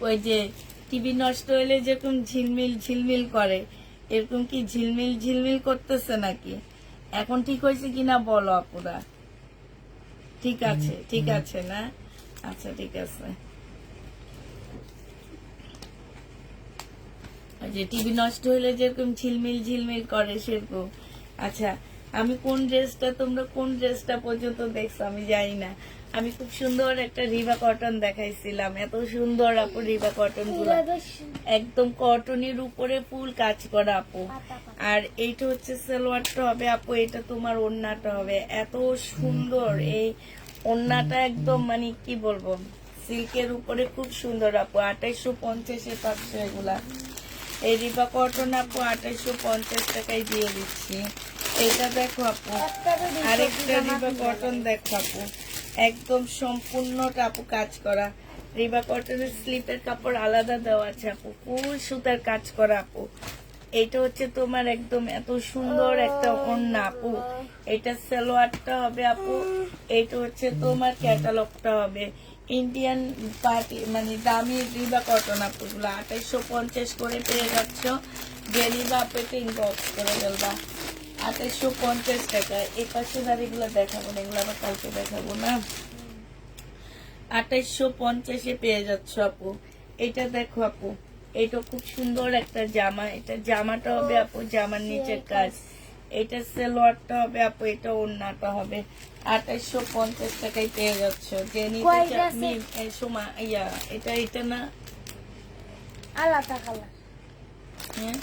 ওই যে টিভি নষ্ট হইলে যেরকম ঝিলমিল ঝিলমিল করে, এরকম কি ঝিলমিল ঝিলমিল করতেছে নাকি? এখন ঠিক হয়েছে কিনা বলো আপুরা। ঠিক আছে, ঠিক আছে না? আচ্ছা ঠিক আছে। যে টিভি নষ্ট হইলে যেরকম ঝিলমিল ঝিলমিল করে সেরকম। আচ্ছা আমি কোন ড্রেসটা, তোমরা কোন ড্রেসটা পর্যন্ত দেখছো আমি জানি না। আমি খুব সুন্দর একটা রিবা কটন দেখাইছিলাম, এত সুন্দর আপু রিবা কটন গুলো, একদম কটনের উপরে ফুল কাজ করা আপু। আর এইটা হচ্ছে সালোয়ারটা হবে আপু, এটা তোমার ওড়নাটা হবে, এত সুন্দর এই ওড়নাটা, একদম মানে কি বলবো, সিল্কের উপরে খুব সুন্দর আপু। 2850 পাচ্ছ এগুলা। এই রিবা কটন আপু 2850 টাকায় দিয়ে দিচ্ছি। এটা দেখো আপু, আরেকটা রিবা কটন দেখো আপু, একদম সম্পূর্ণটা আপু কাজ করা। রিবা কটনের স্লিপের কাপড় আলাদা দেওয়া আছে আপু, ফুল সুতার কাজ করা আপু। এটা হচ্ছে তোমার একদম এত সুন্দর একটা ওড়না আপু। এটা সালোয়ারটা হবে আপু, এটা হচ্ছে তোমার ক্যাটালগটা হবে। ইন্ডিয়ান পার্টি মানে দামি রিবা কটন আপু গুলো 2850 করে পেয়ে যাচ্ছ। যে নিবা আপনি ইনবক্স করে ফেলবা 2850 টাকা। এই পাশে দাঁড়িয়ে দেখাবো না, এগুলো আবার কালকে দেখাবো না। 2850 পেয়ে যাচ্ছ আপু। এটা দেখো আপু, এটা খুব সুন্দর একটা জামা, এটা জামাটা হবে আপু জামার নিচের কাজ, এটা সালোয়ারটা হবে আপু, এটা ওড়নাটা হবে। 2850 টাকায় পেয়ে যাচ্ছ। যে নিতে সময় ইয়া এটা না আলাদা কালার, হ্যাঁ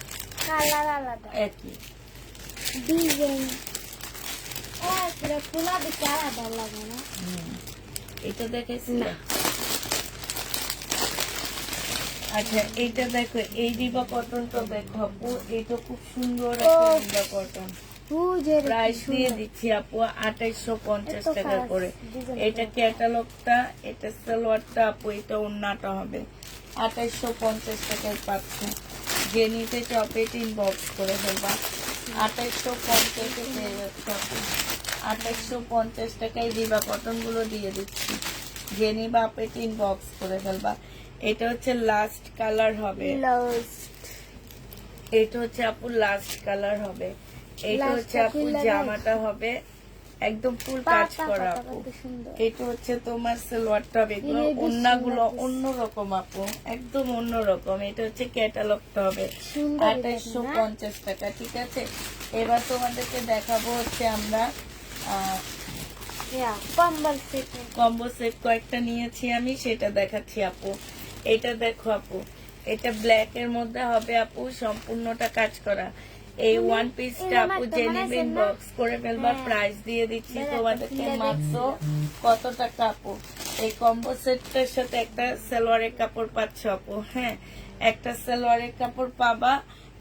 কালার আলাদা, একই ডিজাইন পুরো খোলা দিকে আলাদা লাগে না। এটা দেখাইছি না। আচ্ছা এইটা দেখো, এই রিবা কটনটা দেখো আপু, এটা খুব সুন্দর একটা রিবা কটন, প্রাইস দিয়ে দিচ্ছি আপু 2850 টাকা করে। এটা ক্যাটালগটা, এটা সালোয়ারটা আপু, এটা ওড়নাটা হবে। 2850 টাকায় পাচ্ছে। যে নিতে চপেট ইনবক্স করে ফেলবা। 2850 পেয়ে যাচ্ছে আপু। 2850 টাকায় রিবা কটন গুলো দিয়ে দিচ্ছি। যে নিবা আপনি ইনবক্স করে ফেলবা। এটা হচ্ছে লাস্ট কালার হবে, এটা হচ্ছে আপু লাস্ট কালার হবে। এটা হচ্ছে আপু জামাটা হবে একদম ফুল কাজ করা আপু। এটা হচ্ছে তোমার সালোয়ারটা হবে, এগুলো ওড়নাগুলো অন্যরকম আপু, একদম অন্যরকম। এটা হচ্ছে ক্যাটালগটা হবে 2850 টাকা, ঠিক আছে। এবার তোমাদেরকে দেখাবো হচ্ছে আমরা কম্বো সেট কয়েকটা নিয়েছি আমি, সেটা দেখাচ্ছি আপু। এটা দেখো আপু, এটা ব্ল্যাক এর মধ্যে হবে আপু, সম্পূর্ণটা কাজ করা। এই ওয়ান পিসটা আপু যে নেবেন বক্স করে ফেলবা। প্রাইস দিয়ে দিচ্ছি তোমাদেরকে মাত্র কত টাকা আপু। এই কম্বো সেটটার সাথে একটা সালোয়ারের কাপড় পাচ্ছ আপু, হ্যাঁ একটা সালোয়ারের কাপড় পাবা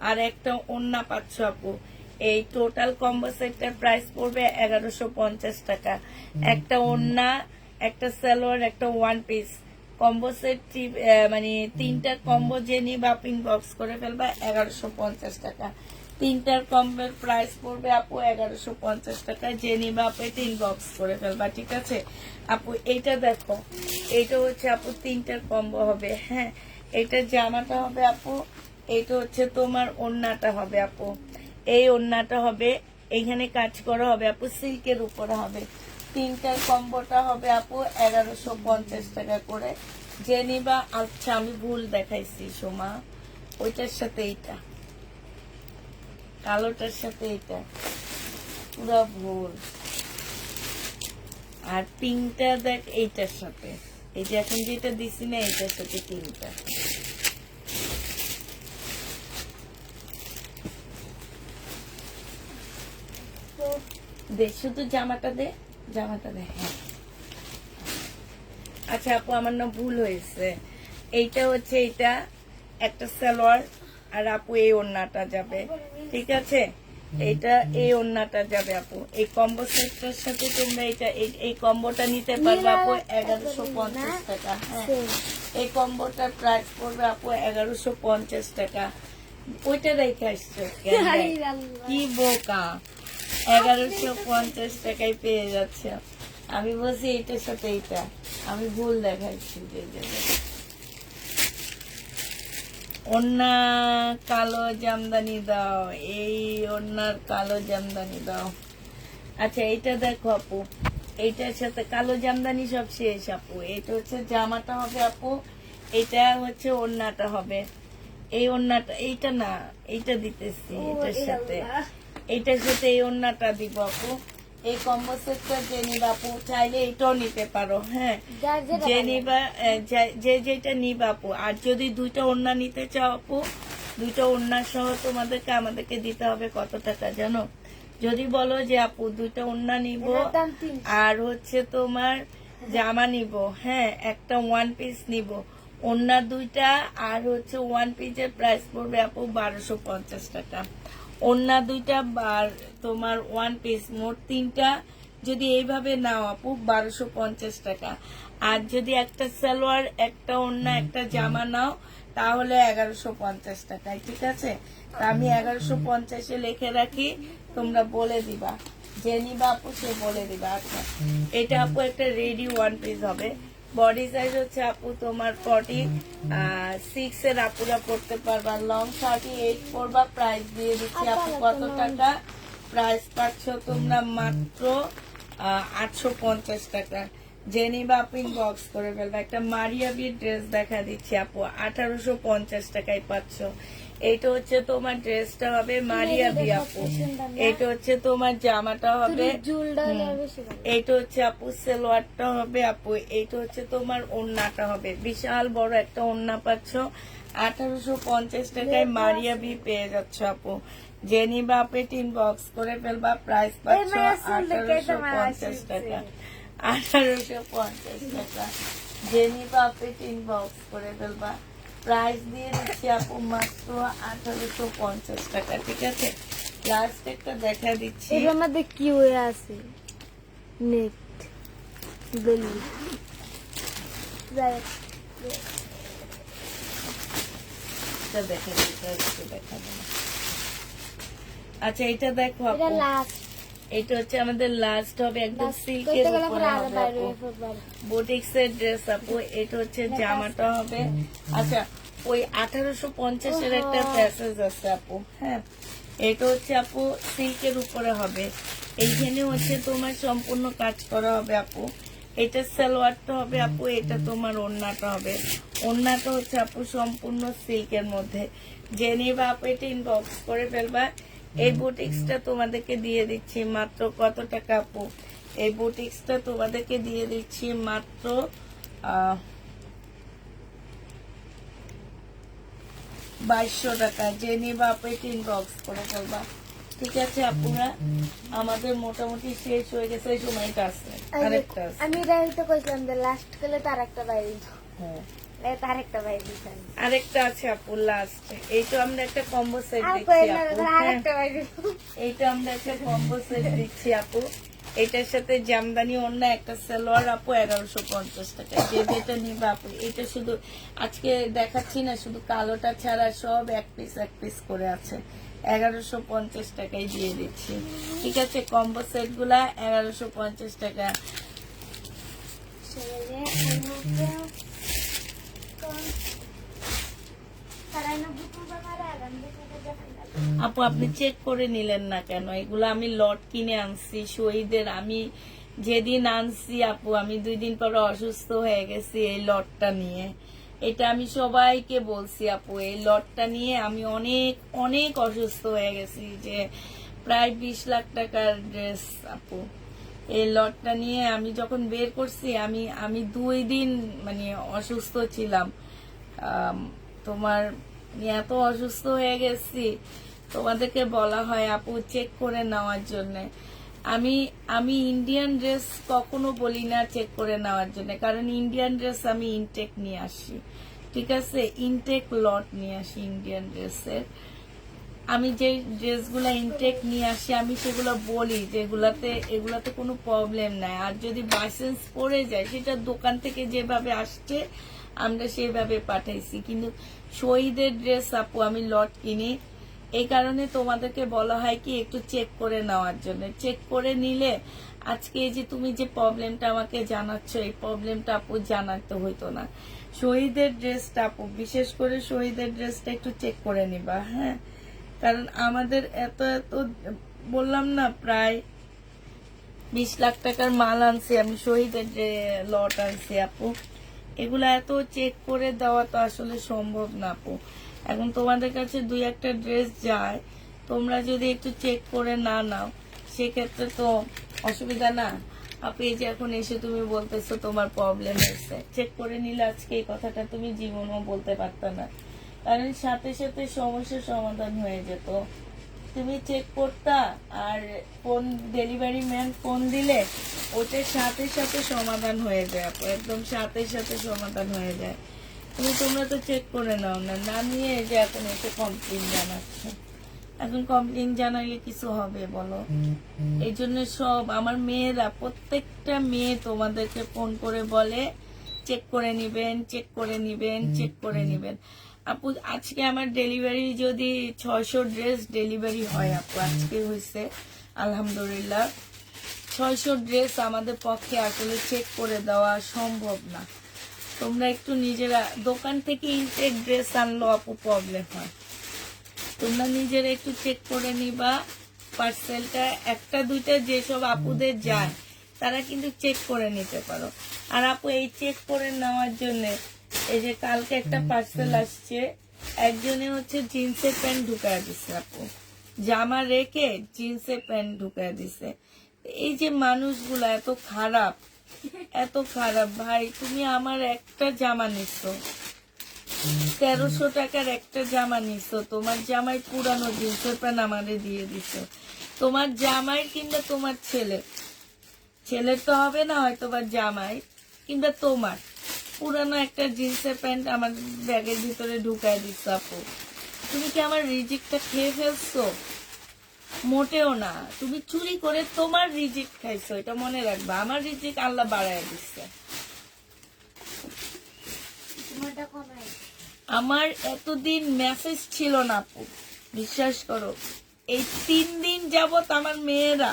আর একটা ওড়না পাচ্ছ আপু। এই টোটাল কম্বো সেটটার প্রাইস পড়বে 1150 টাকা। একটা ওড়না, একটা সালোয়ার, একটা ওয়ান পিস কম্বো সেট, মানে তিনটা কম্বো যে নিবা আপনি বক্স করে ফেলবা 1150 টাকা। তিনটার কম্বোর প্রাইস পড়বে আপু 1150 টাকা। যে নিবা আপনি তিন বক্স করে ফেলবা, ঠিক আছে আপু। এইটা দেখো, এইটা হচ্ছে আপু তিনটার কম্বো হবে, হ্যাঁ। এটা জামাটা হবে আপু, এইটা হচ্ছে তোমার ওড়নাটা হবে আপু। এই ওড়নাটা হবে, এইখানে কাজ করা হবে আপু, সিল্কের উপরে হবে। তিনটার কম্বোটা হবে আপু 1150 টাকা করে। যে নিবা, আচ্ছা আমি ভুল দেখাইছি সোমা, ওইটার সাথে এইটা, কালোটার সাথে এইটা পুরো ভুল। আর পিঙ্কটা দেখ এইটার সাথে, এই যে এখন যেটা দিছি না এইটার সাথে পিঙ্কটা। দে শুধু জামাটা দে, জামাটা দে, হ্যাঁ। আচ্ছা আপু আমার না ভুল হয়েছে, এইটা হচ্ছে এইটা একটা সালোয়ার, আর আপু এই ওড়নাটা যাবে, ঠিক আছে। এইটা এই ওড়নাটা যাবে আপু। এই কম্বো সেটটার সাথে তোমরা এটা এই কম্বোটা নিতে পারবে আপু 1150 টাকা, হ্যাঁ। এই কম্বোটার প্রাইস পড়বে আপু 1150 টাকা। ওইটা রেখে আসছো কি বোকা, 1150 টাকায় পেয়ে যাচ্ছে। আমি বলছি এইটার সাথে এইটা, আমি ভুল দেখাচ্ছি। ওড়না কালো জামদানি দাও, এই ওড়নার কালো জামদানি দাও। আচ্ছা এইটা দেখো আপু, এইটার সাথে কালো জামদানি সব শেষ আপু। এটা হচ্ছে জামাটা হবে আপু, এটা হচ্ছে ওড়নাটা হবে। এই ওড়নাটা, এইটা না, এইটা দিতেছি এটার সাথে। এইটার সাথে এই ওড়নাটা দিব আপু। এই কম্বো সেটটা যে নিবা আপু চাইলে এটাও নিতে পারো, হ্যাঁ যার যেটা যে ভালো নিবা যে যেটা নিবা আপু। আর যদি দুইটা ওড়না নিতে চাও আপু, দুইটা ওড়না সহ তোমাদেরকে আমাদেরকে দিতে হবে কত টাকা জানো? যদি বলো যে আপু দুইটা ওড়না নিব এটার দাম 300 আর হচ্ছে তোমার জামা নিব, হ্যাঁ একটা ওয়ান পিস নিব, ওড়না দুইটা আর হচ্ছে ওয়ান পিসের প্রাইস পড়বে আপু 1250 টাকা। ওড়না দুইটা আর তোমার ওয়ান পিস মোট তিনটা যদি এইভাবে নাও আপু 1250 টাকা। আর যদি একটা সালোয়ার একটা ওড়না একটা জামা নাও তাহলে 1150 টাকায়, ঠিক আছে? তা আমি 1150-এ লিখে রাখি, তোমরা বলে দিবা, যে নিবা আপু সে বলে দিবা। আচ্ছা এটা আপু একটা রেডি ওয়ান পিস হবে। বডি সাইজ হচ্ছে আপু তোমার 46 এর আপুরা পড়তে পারবা, লং 38 পড়বা। প্রাইস দিয়ে দিচ্ছি আপু কত টাকা? প্রাইস পাচ্ছ তোমরা মাত্র 850 টাকা। যে নিবা আপু ইনবক্স করে ফেলবা। একটা মারিয়াবির ড্রেস দেখা দিচ্ছি আপু 1850 টাকায় পাচ্ছ। এইটা হচ্ছে তোমার ড্রেসটা হবে মারিয়াবি আপু, এইটা হচ্ছে তোমার জামাটা হবে, জুলটা হলে বেশি ভালো। এইটা হচ্ছে আপু সালোয়ারটা হবে আপু, এইটা হচ্ছে তোমার ওড়নাটা হবে। বিশাল বড় একটা ওড়না পাচ্ছ 1850 টাকায় মারিয়াবি পেয়ে যাচ্ছ আপু। যে নিবা আপু ইনবক্স করে ফেলবা। প্রাইস পাচ্ছ 1850 টাকা, 1850 টাকা। যে নিবা আপু ইনবক্স করে ফেলবা। প্রাইস দিয়ে দিচ্ছি আপু মাত্র 1850 টাকা, ঠিক আছে? লাস্ট একটা দেখা দিচ্ছি, এর মধ্যে কি হয়ে আছে নেট বেলি এটা দেখা দিচ্ছি, একটু দেখা দেবো। আচ্ছা এটা দেখো আপু, এটা লাস্ট এটা হচ্ছে আমাদের লাস্ট হবে, একদম সিল্কের কইতে গেলে উপরে পরে আরো হবে বাইরে আপু। বাইরে বুটিক্স এর ড্রেস আপু। এটা হচ্ছে জামাটা হবে, আচ্ছা ওই 1850-এর একটা প্যাসেজ আছে আপু, হ্যাঁ এটা হচ্ছে আপু সিল্কের উপরে হবে। এইখানে হচ্ছে তোমার সম্পূর্ণ কাজ করা হবে আপু। এটা সালোয়ারটা হবে আপু, এটা তোমার ওড়নাটা হবে। ওড়নাটা হচ্ছে আপু সম্পূর্ণ সিল্কের মধ্যে। যে নিবা আপু এটা ইনবক্স করে ফেলবা। এই বুটিক্সটা তোমাদেরকে দিয়ে দিচ্ছি মাত্র কত টাকা আপু? এই বুটিক্সটা তোমাদেরকে দিয়ে দিচ্ছি মাত্র 2200 টাকা। যে নিবা আপু এটা ইনবক্স করে ফেলবা, ঠিক আছে? আপুরা আমাদের মোটামুটি শেষ হয়ে গেছে, এই সময়টা আছে আরেকটা আছে, আমি রাইতে কইছিলাম যে লাস্ট গেলে তার একটা বাইরে হ্যাঁ তার একটা বাইরে দিতাম আরেকটা আছে আপু লাস্ট। এইটা আমরা একটা কম্বো সেট আর দিচ্ছি কইলা আপু, আর হ্যাঁ একটা বাইরে এইটা আমরা একটা কম্বো সেট দিচ্ছি আপু। এটার সাথে জামদানি অন্য একটা সালোয়ার আপু 1150 টাকা। যে যেটা নিবা আপু, এটা শুধু আজকে দেখাচ্ছি না, শুধু কালোটা ছাড়া সব এক পিস করে আছে। 1150 টাকায় দিয়ে দিচ্ছি, ঠিক আছে? কম্বো সেট গুলা 1150 টাকা। আপু আপনি চেক করে নিলেন না কেন? এগুলো আমি লট কিনে আনছি শহীদের। আমি যেদিন আনছি আপু, আমি 2 দিন পরে অসুস্থ হয়ে গেছি এই লটটা নিয়ে। এটা আমি সবাইকে বলছি আপু, এই লটটা নিয়ে আমি অনেক অনেক অসুস্থ হয়ে গেছি, যে প্রায় 20 লাখ টাকার ড্রেস আপু। এই লটটা নিয়ে আমি যখন বের করছি, আমি 2 দিন মানে অসুস্থ ছিলাম। তোমার এত অসুস্থ হয়ে গেছি, তোমাদেরকে বলা হয় আপু চেক করে নেওয়ার জন্য। আমি ইন্ডিয়ান ড্রেস কখনো বলি না চেক করে নেওয়ার জন্য, কারণ ইন্ডিয়ান ড্রেস আমি ইনটেক নিয়ে আসি, ঠিক আছে? ইনটেক লট নিয়ে আসি ইন্ডিয়ান ড্রেসের। আমি যে ড্রেসগুলা ইনটেক নিয়ে আসি আমি সেগুলো বলি যে এগুলাতে কোনো প্রবলেম নাই। আর যদি বাইসেন্স পড়ে যায়, সেটা দোকান থেকে যেভাবে আসছে আমরা সেভাবে পাঠাইছি। কিন্তু শহীদের ড্রেস আপু আমি লট কিনি, এই কারণে তোমাদেরকে বলা হয় কি একটু চেক করে নেওয়ার জন্য। চেক করে নিলে আজকে এই যে তুমি যে প্রবলেমটা আমাকে জানাচ্ছ, এই প্রবলেমটা আপু জানাতে হইতো না। শহীদের ড্রেসটা আপু, বিশেষ করে শহীদের ড্রেসটা একটু চেক করে নিবা, হ্যাঁ? কারণ আমাদের এত বললাম না, প্রায় 20 লাখ টাকার মাল আনছি আমি, শহীদের যে লট আনছি আপু, এগুলা এত চেক করে দেওয়া তো আসলে সম্ভব না আপু। এখন তোমাদের কাছে 2-1টা ড্রেস যায়, তোমরা যদি একটু চেক করে না নাও সেক্ষেত্রে তো অসুবিধা না। আপনি এই যে এখন এসে তুমি বলতেছো তোমার প্রবলেম হয়েছে, চেক করে নিলে আজকে এই কথাটা তুমি জীবনও বলতে পারত না, কারণ সাথে সাথে সমস্যার সমাধান হয়ে যেত। তুমি চেক করতা আর ফোন ডেলিভারি ম্যান ফোন দিলে ওটার সাথে সাথে সমাধান হয়ে যায় আপু, একদম সাথে সাথে সমাধান হয়ে যায়। তোমরা তো চেক করে নাও না, না নিয়ে এই যে এখন এসে কমপ্লেন জানাচ্ছে। এখন কমপ্লেন জানাইলে কিছু হবে বলো? এই জন্য সব আমার মেয়েরা, প্রত্যেকটা মেয়ে তোমাদেরকে ফোন করে বলে চেক করে নিবেন, চেক করে নিবেন, চেক করে নিবেন। আপু আজকে আমার ডেলিভারি যদি 600 ড্রেস ডেলিভারি হয় আপু, আজকে হয়েছে আলহামদুলিল্লাহ। 600 ড্রেস আমাদের পক্ষে আসলে চেক করে দেওয়া সম্ভব না। তোমরা একটু নিজেরা দোকান থেকে ইনটেক ড্রেস আনলো আপু প্রবলেম হয়, তোমরা নিজেরা একটু চেক করে নিবা পার্সেলটা। একটা দুইটা যেসব আপুদের যায় তারা কিন্তু চেক করে নিতে পারো। আর আপু এই চেক করে নেওয়ার জন্য এই যে কালকে একটা পার্সেল আসছে, একজনে হচ্ছে জিন্সের প্যান্ট ঢুকায় দিছে আপু, জামা রেখে জিন্সের প্যান্ট ঢুকায় দিছে। এই যে মানুষগুলা এত খারাপ, এত খারাপ ভাই। তুমি আমার একটা জামা নিচ্ছ, 1300 টাকার একটা জামা নিছো, তোমার জামাই পুরানো জিন্সের প্যান্ট আমারে দিয়ে দিছো। তোমার জামাই কিংবা তোমার ছেলের তো হবে না হয়তো, বা জামাই কিংবা তোমার পুরানো একটা জিন্সের প্যান্ট আমার ব্যাগের ভিতরে ঢুকায় দিচ্ছ আপু। তুমি কি আমার রিজিকটা খেয়ে ফেলছো? মোটেও না, তুমি চুরি করে তোমার রিজিক খাইছো, এটা মনে রাখবা। আমার রিজিক আল্লাহ বাড়ায় দিচ্ছে। আমার এতদিন মেসেজ ছিল না আপু, বিশ্বাস করো। এই 3 দিন যাবত আমার মেয়েরা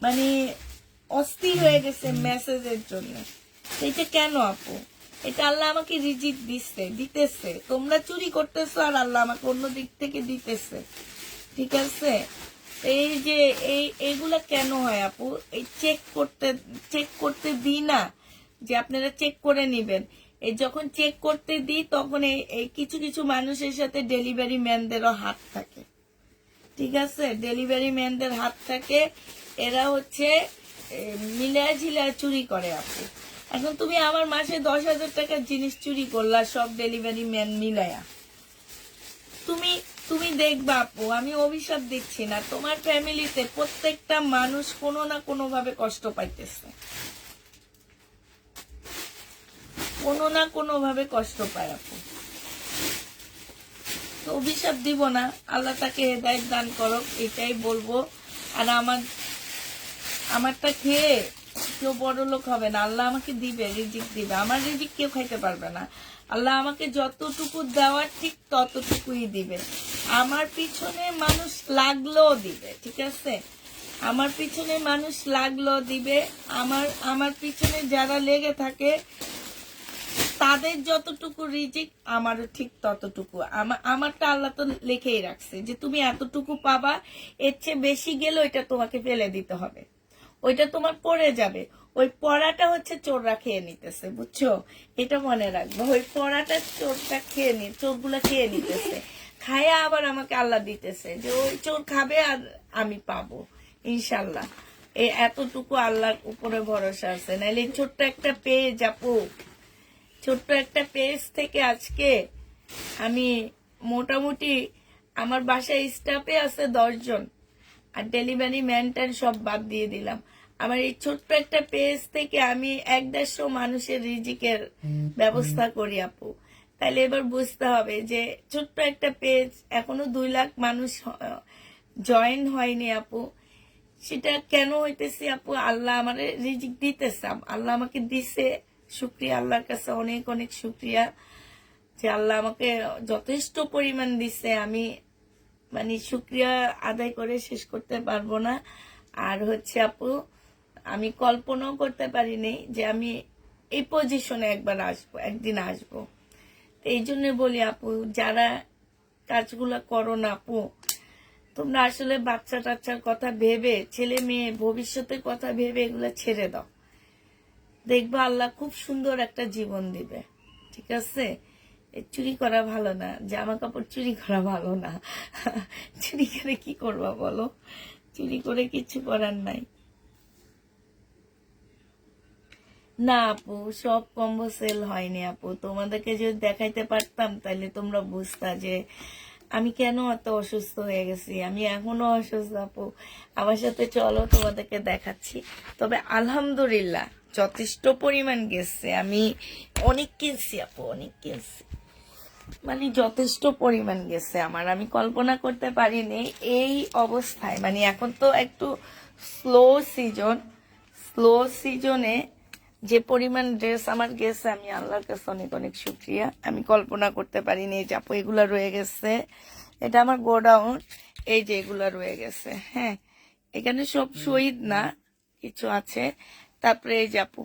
মানে অস্থির হয়ে গেছে মেসেজের জন্য। এটা কেন আপু? এটা আল্লাহ আমাকে রিজিক দিতেছে, তোমরা চুরি করতেছো আর আল্লাহ আমাকে অন্য দিক থেকে দিতেছে, ঠিক আছে? এই যে এইগুলা কেন হয় আপু? এই চেক করতে দিই না যে আপনারা চেক করে নিবেন। এই যখন চেক করতে দিই তখন এই কিছু কিছু মানুষের সাথে ডেলিভারি ম্যানদেরও হাত থাকে, ঠিক আছে? ডেলিভারি ম্যানদের হাত থাকে, এরা হচ্ছে মিলায় ঝিলায় চুরি করে আপু। এখন তুমি আমার মাসে 10,000 টাকার জিনিস চুরি করলা সব ডেলিভারি ম্যান মিলায়া। তুমি দেখবা আপু, আমি অভিশাপ দিচ্ছি না, তোমার ফ্যামিলিতে প্রত্যেকটা মানুষ কোনো না কোনো ভাবে কষ্ট পাইতেছে, কোনো না কোনো ভাবে কষ্ট পায় আপু। তো অভিশাপ দিব না, আল্লাহ তাকে হেদায়েত দান করো, এটাই বলবো। আর আমারটা খেয়ে কেউ বড় লোক হবে না, আল্লাহ আমাকে দিবে, রিজিক দিবে। আমার রিজিক কেউ খাইতে পারবে না। আল্লাহ আমাকে যতটুকু দেওয়ার ঠিক ততটুকুই দিবে। আমার পিছনে মানুষ লাগলেও দিবে, ঠিক আছে? আমার পিছনে মানুষ লাগলেও দিবে। আমার পিছনে যারা লেগে থাকে তাদের যতটুকু রিজিক আমারও ঠিক ততটুকু। আমারটা আল্লাহ তো লিখেই রাখছে যে তুমি এতটুকু পাবা, এর চেয়ে বেশি গেলে ওইটা তোমাকে ফেলে দিতে হবে, ওইটা তোমার পড়ে যাবে। ওই পড়াটা হচ্ছে চোররা খেয়ে নিতেছে, বুঝছো? এটা মনে রাখবো, ওই পড়াটা চোরগুলা খেয়ে নিতেছে, খায়া আবার আমাকে আল্লাহ দিতেছে যে ওই চোর খাবে আর আমি পাবো ইনশাল্লাহ। এই এতটুকু আল্লাহর উপরে ভরসা আছে। নাইলে ছোট্ট একটা পেজ আপু, ছোট্ট একটা পেজ থেকে আজকে আমি মোটামুটি আমার বাসায় স্টাফে আছে 10 জন, আর ডেলিভারি ম্যান সব বাদ দিয়ে দিলাম। আমার এই ছোট্ট একটা পেজ থেকে আমি 150 মানুষের রিজিকের ব্যবস্থা করি আপু। তাহলে এবার বুঝতে হবে যে ছোট্ট একটা পেজ, এখনো 2 লাখ মানুষ জয়েন হয়নি আপু। সেটা কেন হইতেছে আপু? আল্লাহ আমার রিজিক দিতেছে, আল্লাহ আমাকে দিছে, শুক্রিয়া আল্লাহর কাছে, অনেক অনেক শুক্রিয়া যে আল্লাহ আমাকে যথেষ্ট পরিমাণ দিছে। আমি মানে শুক্রিয়া আদায় করে শেষ করতে পারবো না। আর হচ্ছে আপু, আমি কল্পনাও করতে পারিনি যে আমি এই পজিশনে একদিন আসবো। এই জন্য বলি আপু, যারা কাজগুলা করো না আপু, তোমরা আসলে বাচ্চা টাচ্চার কথা ভেবে, ছেলে মেয়ে ভবিষ্যতের কথা ভেবে এগুলা ছেড়ে দাও, দেখবা আল্লাহ খুব সুন্দর একটা জীবন দিবে, ঠিক আছে? চুরি করা ভালো না, জামা কাপড় চুরি করা ভালো না। চুরি করে কি করবা বলো, চুরি করে কিছু করার নাই। না আপু, সব কম্বো সেল হয়নি আপু। তোমাদেরকে যদি দেখাইতে পারতাম তাহলে তোমরা বুঝতা যে আমি কেন এত অসুস্থ হয়ে গেছি। আমি এখনো অসুস্থ আপু। আমার সাথে চলো, তোমাদেরকে দেখাচ্ছি। তবে আলহামদুলিল্লাহ যথেষ্ট পরিমাণ গেছে। আমি অনেক কিনছি আপু, অনেক কিনছি, মানে যথেষ্ট পরিমাণ গেছে আমার। আমি কল্পনা করতে পারিনি এই অবস্থায়, মানে এখন তো একটু স্লো সিজন, স্লো সিজনে যে পরিমাণ ড্রেস আমার গেছে, আমি আল্লাহর কাছে অনেক অনেক শুক্রিয়া। আমি কল্পনা করতে পারিনি এই যাপো এগুলা রয়ে গেছে। এটা আমার গোডাউন, এই যে এগুলা রয়ে গেছে। হ্যাঁ, এখানে সব শহীদ না, কিছু আছে। তারপরে এই যাপু,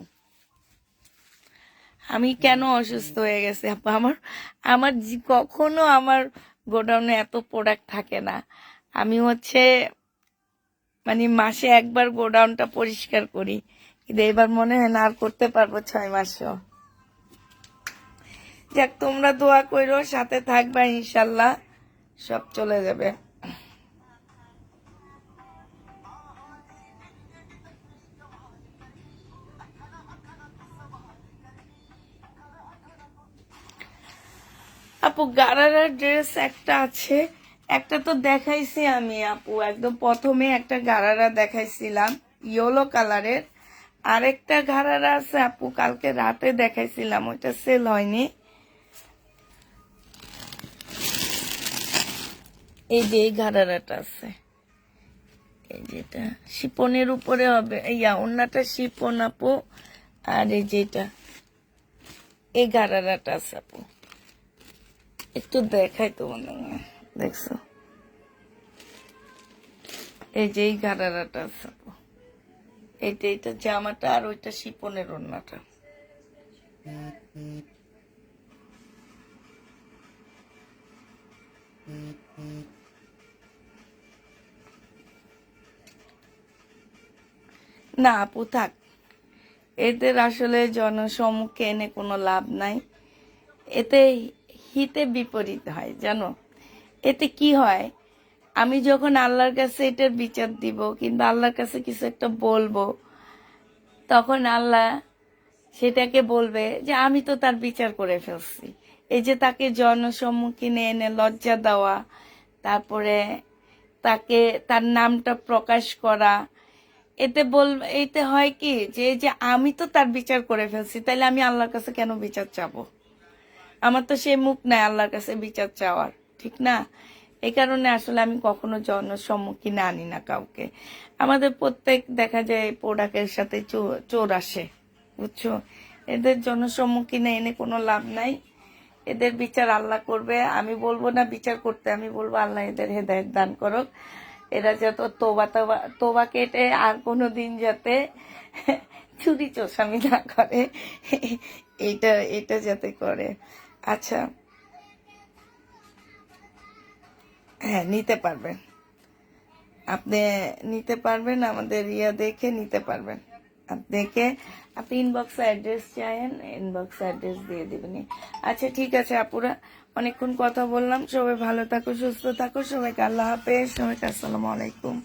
আমি কেন অসুস্থ হয়ে গেছি আপু, আমার আমার কখনো আমার গোডাউনে এত প্রোডাক্ট থাকে না। আমি মানে মাসে একবার গোডাউনটা পরিষ্কার করি, কিন্তু এবার মনে হয় না আর করতে পারবো 6 মাসও। যাক, তোমরা দোয়া করো, সাথে থাকবা, ইনশাল্লাহ সব চলে যাবে। আপু গারারার ড্রেস একটা আছে, একটা তো দেখাইছি আমি আপু, একদম প্রথমে একটা গারারা দেখাইছিলাম ইয়েলো কালারের। আরেকটা গারারা আছে আপু, কালকে রাতে দেখাইছিলাম, ওইটা সেল হয়নি। এই যে এই গারারাটা আছে, এই যেটা শিপনের উপরে হবে, ওন্নাটা শিপন আপু। আর এই যেটা এই গারারাটা আছে আপু, একটু দেখাই তো মনে হয়, দেখছো? এই যে এই গারারাটা আছে আপু, এইটা জামাটা, আর ওইটা শিপনের ওন্নাটা। না আপু থাক, এদের আসলে জনসম্মুখে এনে কোনো লাভ নাই। এতে হিতে বিপরীত হয় জানো। এতে কি হয়, আমি যখন আল্লাহর কাছে এটার বিচার দিব কিংবা আল্লাহর কাছে কিছু একটা বলবো, তখন আল্লাহ সেটাকে বলবে যে আমি তো তার বিচার করে ফেলছি। এই যে তাকে জনসম্মুখীনে এনে লজ্জা দেওয়া, তারপরে তাকে তার নামটা প্রকাশ করা, এতে হয় কি যে আমি তো তার বিচার করে ফেলছি, তাইলে আমি আল্লাহর কাছে কেন বিচার চাবো? আমার তো সেই মুখ নাই আল্লাহর কাছে বিচার চাওয়ার, ঠিক না? এই কারণে আসলে আমি কখনো জনসম্মুখীনে আনি না কাউকে। আমাদের প্রত্যেক দেখা যায় প্রোডাক্টের সাথে চোর আসে, বুঝছো? এদের জনসম্মুখীনে এনে কোনো লাভ নাই। এদের বিচার আল্লাহ করবে। আমি বলবো না বিচার করতে, আমি বলবো আল্লাহ এদের হেদায়েত দান করুক। এরা যত তোবা কেটে আর কোনোদিন যাতে চুরি চোষামি না করে, এটা যাতে করে। আচ্ছা, হ্যাঁ নিতে পারবেন, আপনি নিতে পারবেন, আমাদের দেখে নিতে পারবেন। আপনি ইনবক্সে অ্যাড্রেস চাইেন, ইনবক্সে অ্যাড্রেস দিয়ে দিবেন। আচ্ছা ঠিক আছে আপুরা, অনেকক্ষণ কথা বললাম। সবাই ভালো থাকো, সুস্থ থাকো, সবাইকে আল্লাহ হাফেজ, সবাইকে আসসালামু আলাইকুম।